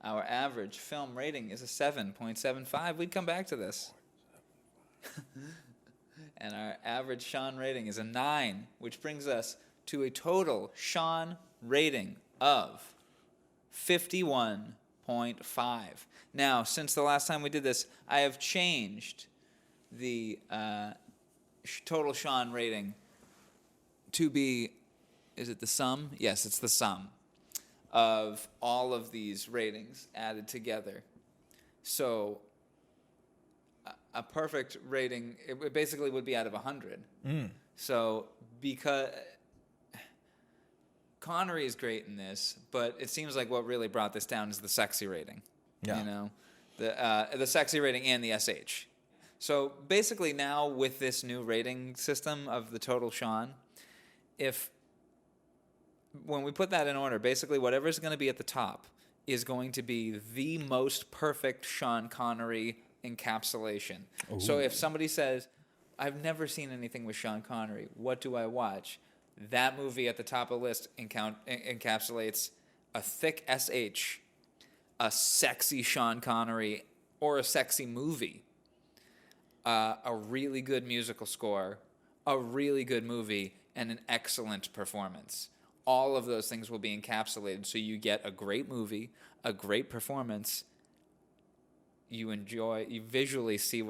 Our average film rating is a 7.75. We'd come back to this. And our average Sean rating is a 9, which brings us to a total Sean rating of 51.5. Now, since the last time we did this, I have changed the total Sean rating to be, is it the sum? Yes, it's the sum of all of these ratings added together. So a perfect rating, it basically would be out of 100. So because Connery is great in this, but it seems like what really brought this down is the sexy rating. Yeah. You know, the sexy rating and the SH. So basically now with this new rating system of the total Sean, when we put that in order, basically whatever's going to be at the top is going to be the most perfect Sean Connery encapsulation. Ooh. So if somebody says, I've never seen anything with Sean Connery, what do I watch? That movie at the top of the list encapsulates a thick SH, a sexy Sean Connery, or a sexy movie, a really good musical score, a really good movie, and an excellent performance. all of those things will be encapsulated. So you get a great movie, a great performance. You visually see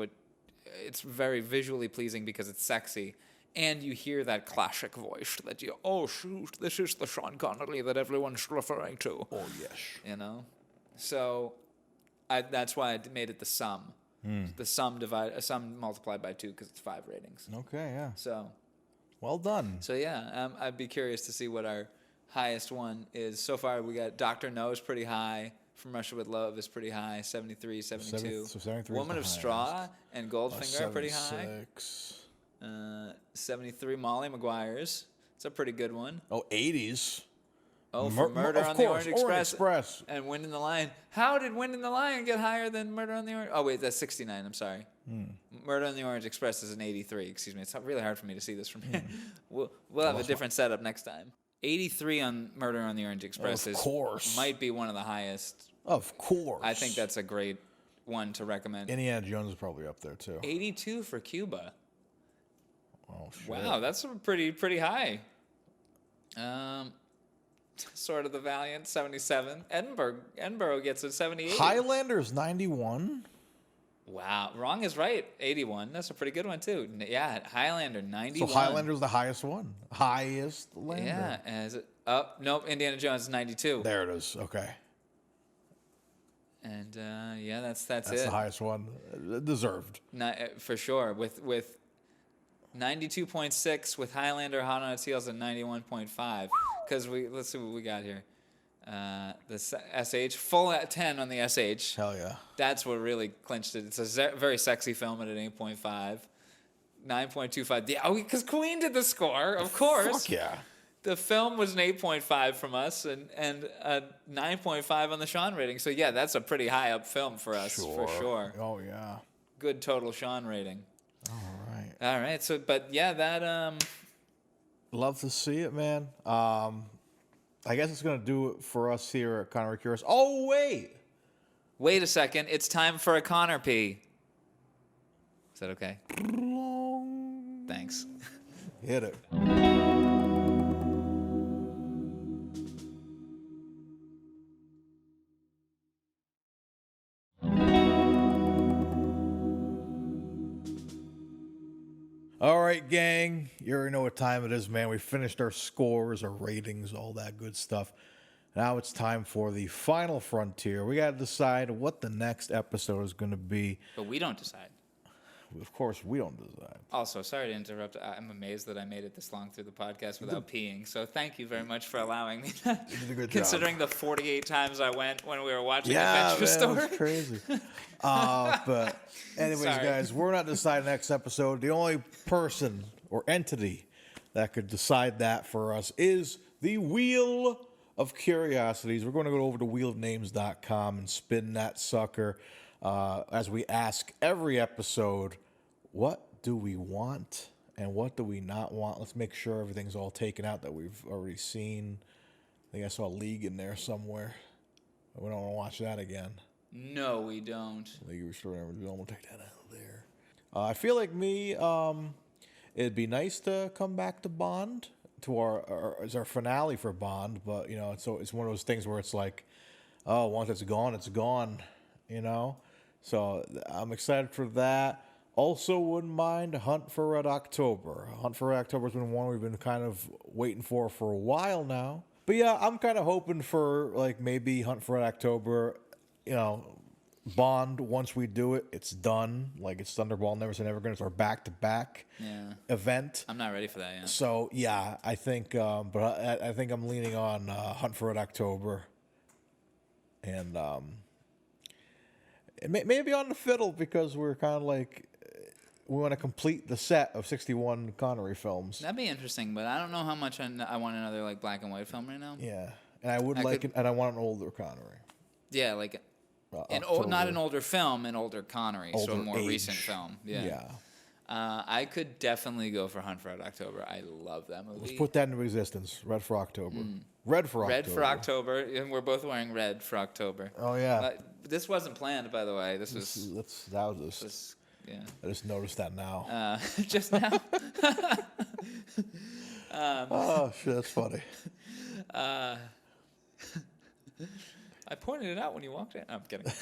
it's very visually pleasing because it's sexy. And you hear that classic voice that oh, shoot, this is the Sean Connery that everyone's referring to. Oh, yes. You know? So that's why I made it the sum. The sum multiplied by 2 because it's 5 ratings. Okay, yeah. So, well done. So yeah, I'd be curious to see what our highest one is. So far, we got Dr. No is pretty high. From Russia with Love is pretty high, 73, 72. 73 Woman of Straw and Goldfinger are pretty high. 73, Molly Maguire's. It's a pretty good one. Oh, 80s. Oh, for Murder on the Orient Express. Express. And Wind in the Lion. How did Wind in the Lion get higher than Murder on the Orient? Oh, wait, that's 69. I'm sorry. Murder on the Orient Express is an 83. Excuse me. It's really hard for me to see this from here. We'll have a different setup next time. 83 on Murder on the Orient Express might be one of the highest. Of course. I think that's a great one to recommend. Indiana Jones is probably up there, too. 82 for Cuba. Oh, shit. Wow, that's pretty high. Sword of the Valiant, 77. Edinburgh gets a 78. Highlander's 91. Wow, wrong is right. 81. That's a pretty good one too. Yeah, Highlander 91. So Highlander's the highest one. Highest lander. Yeah, as it nope, Indiana Jones is 92. There it is. Okay. And yeah, that's That's it. the highest one. Deserved. For sure. With 92.6 with Highlander, Hot on Its Heels at 91.5. Because let's see what we got here. The SH, full at 10 on the SH. Hell yeah. That's what really clinched it. It's a very sexy film at an 8.5. 9.25. Yeah, because Queen did the score, of course. Fuck yeah. The film was an 8.5 from us and a 9.5 on the Sean rating. So yeah, that's a pretty high up film for us, for sure. Oh yeah. Good total Sean rating. All right. So, but yeah, that love to see it, man. I guess it's gonna do it for us here at Connery Curious. Oh wait a second. It's time for a Connor P. Is that okay? Thanks. Hit it. All right, gang. You already know what time it is, man. We finished our scores, our ratings, all that good stuff. Now it's time for the final frontier. We got to decide what the next episode is going to be. But we don't decide. Of course, we don't decide. Also, sorry to interrupt. I'm amazed that I made it this long through the podcast without peeing. So thank you very much for allowing me that. You did a good Considering job. the 48 times I went when we were watching Yeah, Adventure man, Story. it was crazy. But anyways, Sorry. guys, we're not deciding next episode. The only person or entity that could decide that for us is the Wheel of Curiosities. We're going to go over to wheelofnames.com and spin that sucker as we ask every episode, what do we want and what do we not want? Let's make sure everything's all taken out that we've already seen. I think I saw League in there somewhere. We don't want to watch that again. No, we don't. League of Extraordinary Villain, we'll take that out of there. I feel like it'd be nice to come back to Bond, to our finale for Bond, but you know, it's one of those things where it's like, oh, once it's gone, you know. So I'm excited for that. Also, wouldn't mind Hunt for Red October. Hunt for Red October has been one we've been kind of waiting for a while now. But yeah, I'm kind of hoping for like maybe Hunt for Red October. You know, Bond, once we do it, it's done. Like it's Thunderball, Never Say Never Again. It's our back-to-back event. I'm not ready for that yet. So yeah, I think, but I think I'm leaning on Hunt for Red October, and maybe on the fiddle because we're kind of like we want to complete the set of 61 Connery films. That'd be interesting, but I don't know how much I want another like black and white film right now. Yeah, and I want an older Connery. Yeah, like not an older film, an older Connery, so a more recent film. Yeah. I could definitely go for Hunt for Red October. I love that movie. Let's put that into existence. Red for October. Red for October, and we're both wearing red for October. Oh yeah. This wasn't planned, by the way. I just noticed that now. Just now. Oh shit, that's funny. I pointed it out when you walked in. No, I'm kidding.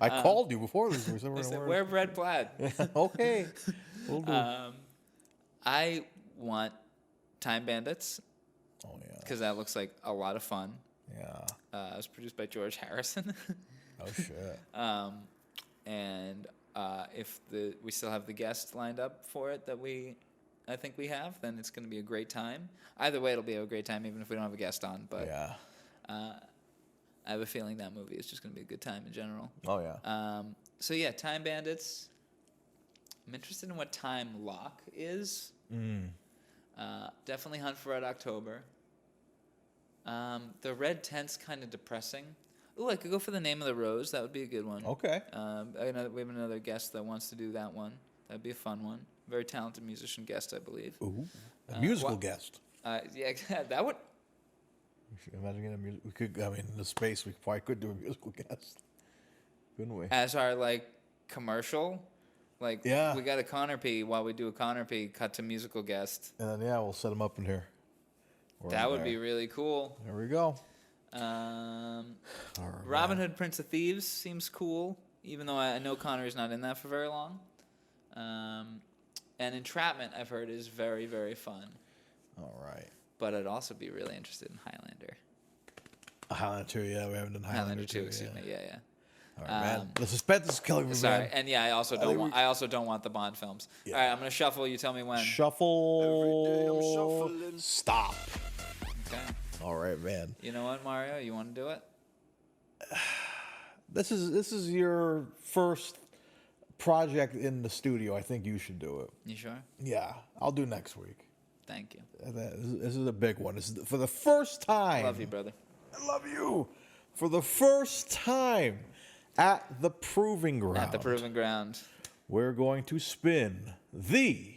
I called you before this. I said, wear red plaid. Okay, we'll do. I want Time Bandits Oh yeah, because that looks like a lot of fun. yeah. It was produced by George Harrison. Oh shit. And if we still have the guest lined up for it that I think we have, then it's going to be a great time. Either way, it'll be a great time, even if we don't have a guest on. But Yeah. I have a feeling that movie is just going to be a good time in general. Oh yeah. So yeah, Time Bandits. I'm interested in what Time Lock is. Definitely Hunt for Red October. The Red Tent's kind of depressing. Ooh, I could go for The Name of the Rose. That would be a good one. Okay. We have another guest that wants to do that one. That'd be a fun one. Very talented musician guest, I believe. Ooh, a musical guest. Yeah, that would. Imagine getting a music. We could. I mean, in the space, we probably could do a musical guest, couldn't we? As our commercial, Yeah. we got a Connor P. While we do a Connor P, cut to musical guest. And then we'll set them up in here. Or That in would there. be really cool. There we go. Robin Hood, Prince of Thieves seems cool, even though I know Connery's not in that for very long. And Entrapment, I've heard, is very, very fun. All right. But I'd also be really interested in Highlander. Highlander 2, yeah, we haven't done Highlander 2. Excuse me. Yeah. All right, man. The suspense is killing me, Sorry, man. and yeah, I also don't want the Bond films. Yeah. All right, I'm gonna shuffle. You tell me when. Shuffle. Every day I'm shuffling. Stop. Okay. All right, man. You know what, Mario? You want to do it? This is your first project in the studio. I think you should do it. You sure? Yeah, I'll do next week. Thank you. This is a big one. This is for the first time. Love you, brother. I love you. For the first time at the Proving Ground. At the Proving Ground. We're going to spin the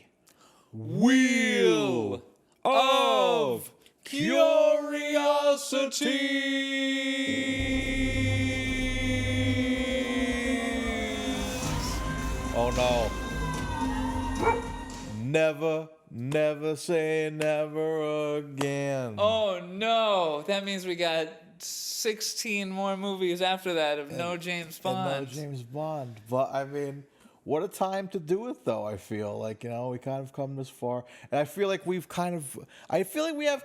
Wheel of Curiosities. Oh no. Never say never again. Oh no! That means we got 16 more movies after that of no James Bond. And no James Bond. But I mean, what a time to do it, though. I feel like, we kind of come this far, and I feel like we have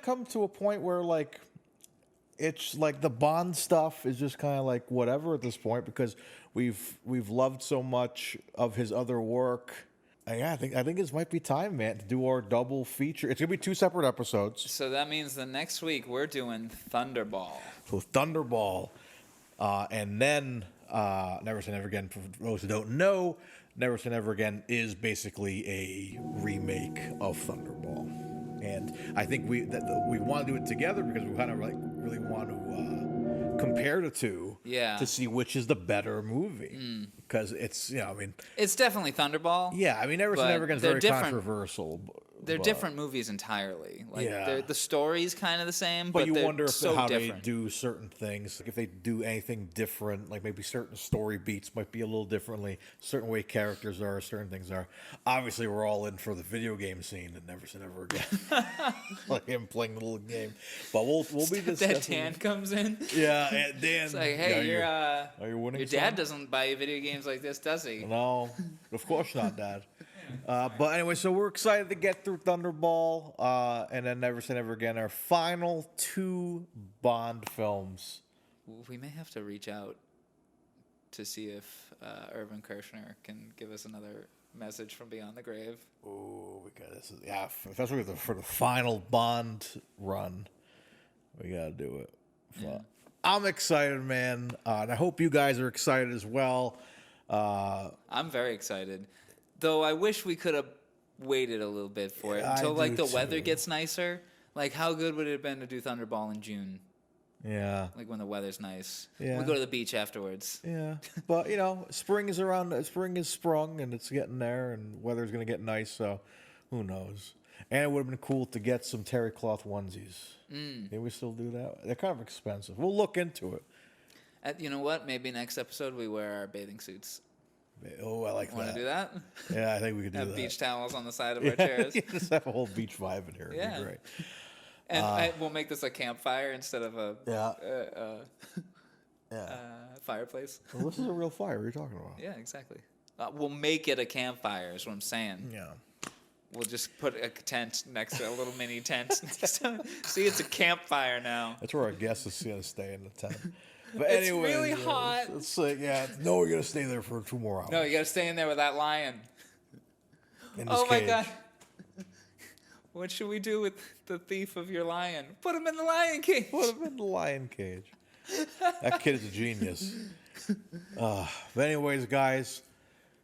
come to a point where it's like the Bond stuff is just kind of like whatever at this point, because we've loved so much of his other work. Yeah, I think this might be time, man, to do our double feature. It's gonna be 2 separate episodes. So that means the next week we're doing Thunderball. So Thunderball, and then Never Say Never Again. For those who don't know, Never Say Never Again is basically a remake of Thunderball, and I think we want to do it together because we kind of really want to compare the two, to see which is the better movie. Because it's it's definitely Thunderball. Yeah, I mean Never Say Never Again is very controversial. They're different movies entirely. Yeah. The story's kind of the same, But but you they're wonder so how different. they do certain things. Like if they do anything different, like maybe certain story beats might be a little differently. Certain way characters are, certain things are. Obviously, we're all in for the video game scene and Never Say Never Again. Like him playing the little game. But we'll be discussing. That Dan comes in. Yeah, and Dan. It's like, hey, are you winning? your dad doesn't buy you video games like this, does he? No, of course not, Dad. But anyway, so we're excited to get through Thunderball, and then Never Say Never Again, our final 2 Bond films. We may have to reach out to see if Irvin Kershner can give us another message from beyond the grave. Ooh, especially for the final Bond run, we gotta do it. Yeah. I'm excited, man, and I hope you guys are excited as well. I'm very excited. Though I wish we could have waited a little bit for it until I the do weather too. gets nicer. Like, how good would it have been to do Thunderball in June? Yeah. Like when the weather's nice. Yeah. We go to the beach afterwards. Yeah. But spring is around. Spring is sprung, and it's getting there, and weather's gonna get nice. So, who knows? And it would have been cool to get some terry cloth onesies. Maybe we still do that. They're kind of expensive. We'll look into it. You know what? Maybe next episode we wear our bathing suits. Oh, I like Want that. to do that? Yeah, I think we could do Have that. beach towels on the side of our chairs. Just have a whole beach vibe in here. It'd Yeah. be great. And we'll make this a campfire instead of a Yeah. fireplace. Well, this is a real fire. What are you talking about? Yeah, exactly. We'll make it a campfire is what I'm saying. Yeah. We'll just put a tent next to a little mini tent. See, it's a campfire now. That's where our guest is going to stay in the tent. But It's anyway, really hot. It's like, yeah, no, we're going to stay there for 2 more hours. No, you got to stay in there with that lion. In this Oh my cage. god. What should we do with the thief of your lion? Put him in the lion cage. Put him in the lion cage. That kid is a genius. But anyways, guys,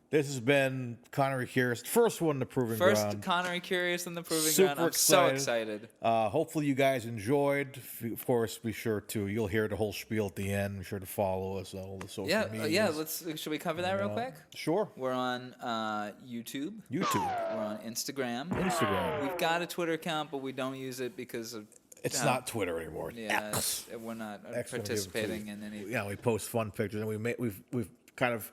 this has been Connery Curious, first one in the Proving First, Ground. Connery Curious and the Proving Super Ground. I'm so excited. Hopefully you guys enjoyed. Of course, be sure to. You'll hear the whole spiel at the end. Be sure to follow us on all the social media. Yeah. Should we cover that real quick? Sure. We're on YouTube. YouTube. We're on Instagram. Instagram. We've got a Twitter account, but we don't use it because of It's not Twitter anymore. It's yeah, X. we're not X don't give a participating tweet. in any. Yeah, we post fun pictures, and we've kind of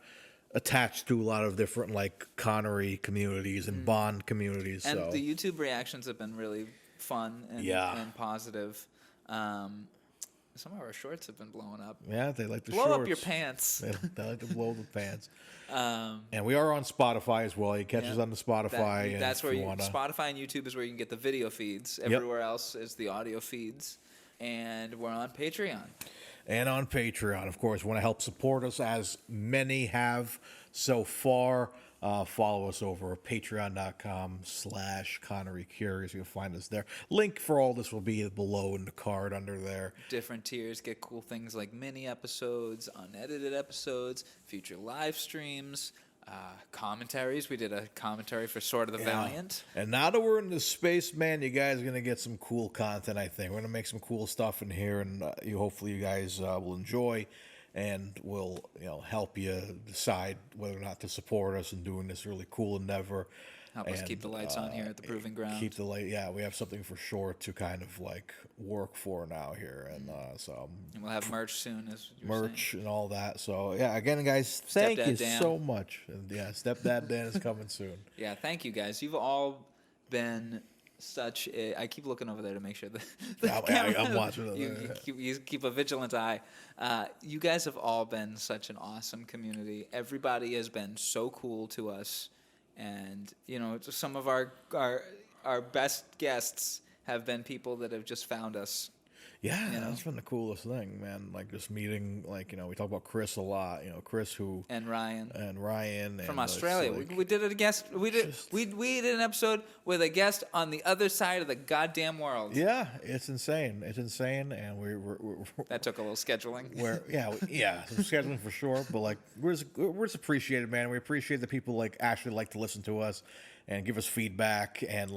attached to a lot of different like Connery communities and Bond communities. And so the YouTube reactions have been really fun and, Yeah. and positive. Some of our shorts have been blowing up. yeah, they like the Blow shorts. up your pants. They like to blow the pants. And we are on Spotify as well. You catch us on the Spotify. That's if where you wanna. Spotify and YouTube is where you can get the video feeds. Everywhere else is the audio feeds. And we're on Patreon. And on Patreon, of course, want to help support us as many have so far. Follow us over at patreon.com/Connery Curious. You'll find us there. Link for all this will be below in the card under there. Different tiers get cool things like mini episodes, unedited episodes, future live streams, commentaries. We did a commentary for Sword of the Valiant. And now that we're in the space, man, you guys are going to get some cool content, I think. We're going to make some cool stuff in here, and hopefully you guys will enjoy and will help you decide whether or not to support us in doing this really cool endeavor. Help us keep the lights on here at the Proving Ground. Keep the light. Yeah, we have something for sure to kind of like work for now here, and so And we'll have merch soon, as you were merch saying. and all that. So yeah, again, guys, thank you Stepdad Dan. so much. And yeah, Stepdad Dan is coming soon. Yeah, thank you guys. You've all been such a... I keep looking over there to make sure that I'm watching it. you keep a vigilant eye. You guys have all been such an awesome community. Everybody has been so cool to us. And, some of our best guests have been people that have just found us. Yeah, that's been the coolest thing, man. Like just meeting, like we talk about Chris a lot. Chris who And Ryan. from From Australia. We did a guest. We did an episode with a guest on the other side of the goddamn world. Yeah, it's insane. It's insane, and we're That took a little scheduling. some scheduling for sure. But like we're just appreciated, man. We appreciate that people actually like to listen to us and give us feedback and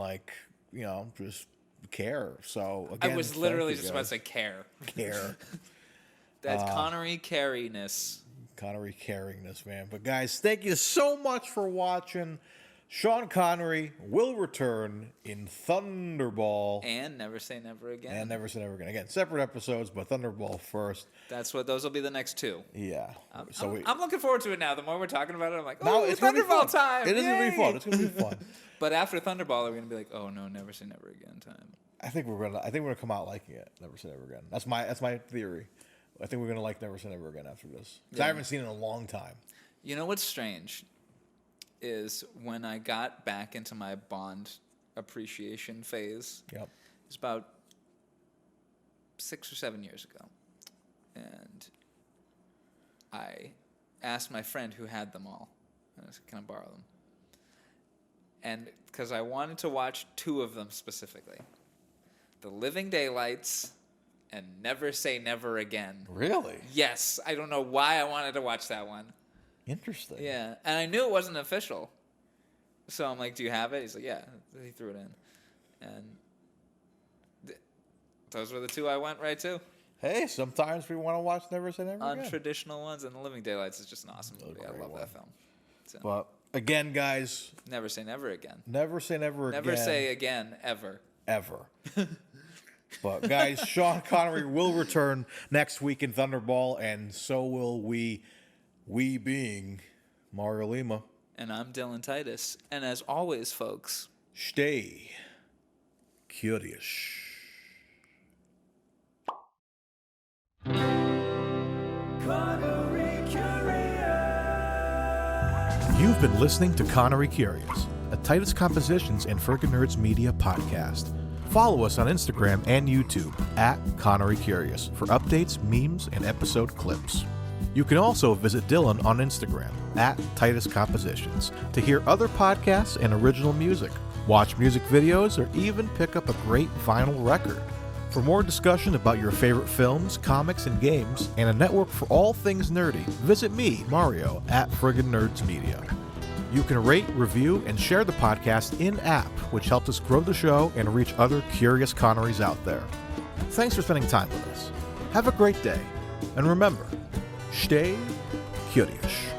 just care. So again, I was literally just about to say care. care. That's Connery cariness. Connery caringness, man. But guys, thank you so much for watching. Sean Connery will return in Thunderball. And Never Say Never Again. And Never Say Never Again. Again, separate episodes, but Thunderball first. Those will be the next two. Yeah. I'm looking forward to it now. The more we're talking about it, I'm like, now oh, it's Thunderball time. It is going to be Yay! fun. It's going to be fun. But after Thunderball, we're going to be like, oh no, Never Say Never Again time. I think we're gonna come out liking it. Never Say Never Again. That's my theory. I think we're gonna like Never Say Never Again after this. 'Cause I haven't seen it in a long time. You know what's strange is when I got back into my Bond appreciation phase. Yep. It's about 6 or 7 years ago, and I asked my friend who had them all, I said, "Can I borrow them?" And because I wanted to watch two of them specifically, The Living Daylights and Never Say Never Again. Really? Yes, I don't know why I wanted to watch that one. Interesting. Yeah, and I knew it wasn't official. So I'm like, do you have it? He's like, yeah. He threw it in. And those were the two I went right to. Hey, sometimes we want to watch Never Say Never Again. Untraditional ones, and The Living Daylights is just an awesome movie. I love that film. So, But again, guys, Never Say Never Again. Never Say Never Again. Never say again, ever. Ever. But guys, Sean Connery will return next week in Thunderball, and so will we. We being Mario Lima. And I'm Dylan Titus. And as always, folks, Stay curious. Connery Curious. You've been listening to Connery Curious, a Titus Compositions and Friggin' Nerds Media podcast. Follow us on Instagram and YouTube at Connery Curious for updates, memes, and episode clips. You can also visit Dylan on Instagram at Titus Compositions to hear other podcasts and original music, watch music videos, or even pick up a great vinyl record. For more discussion about your favorite films, comics, and games, and a network for all things nerdy, visit me, Mario, at Friggin' Nerds Media. You can rate, review, and share the podcast in-app, which helps us grow the show and reach other curious Connerys out there. Thanks for spending time with us. Have a great day, and remember, stay curious.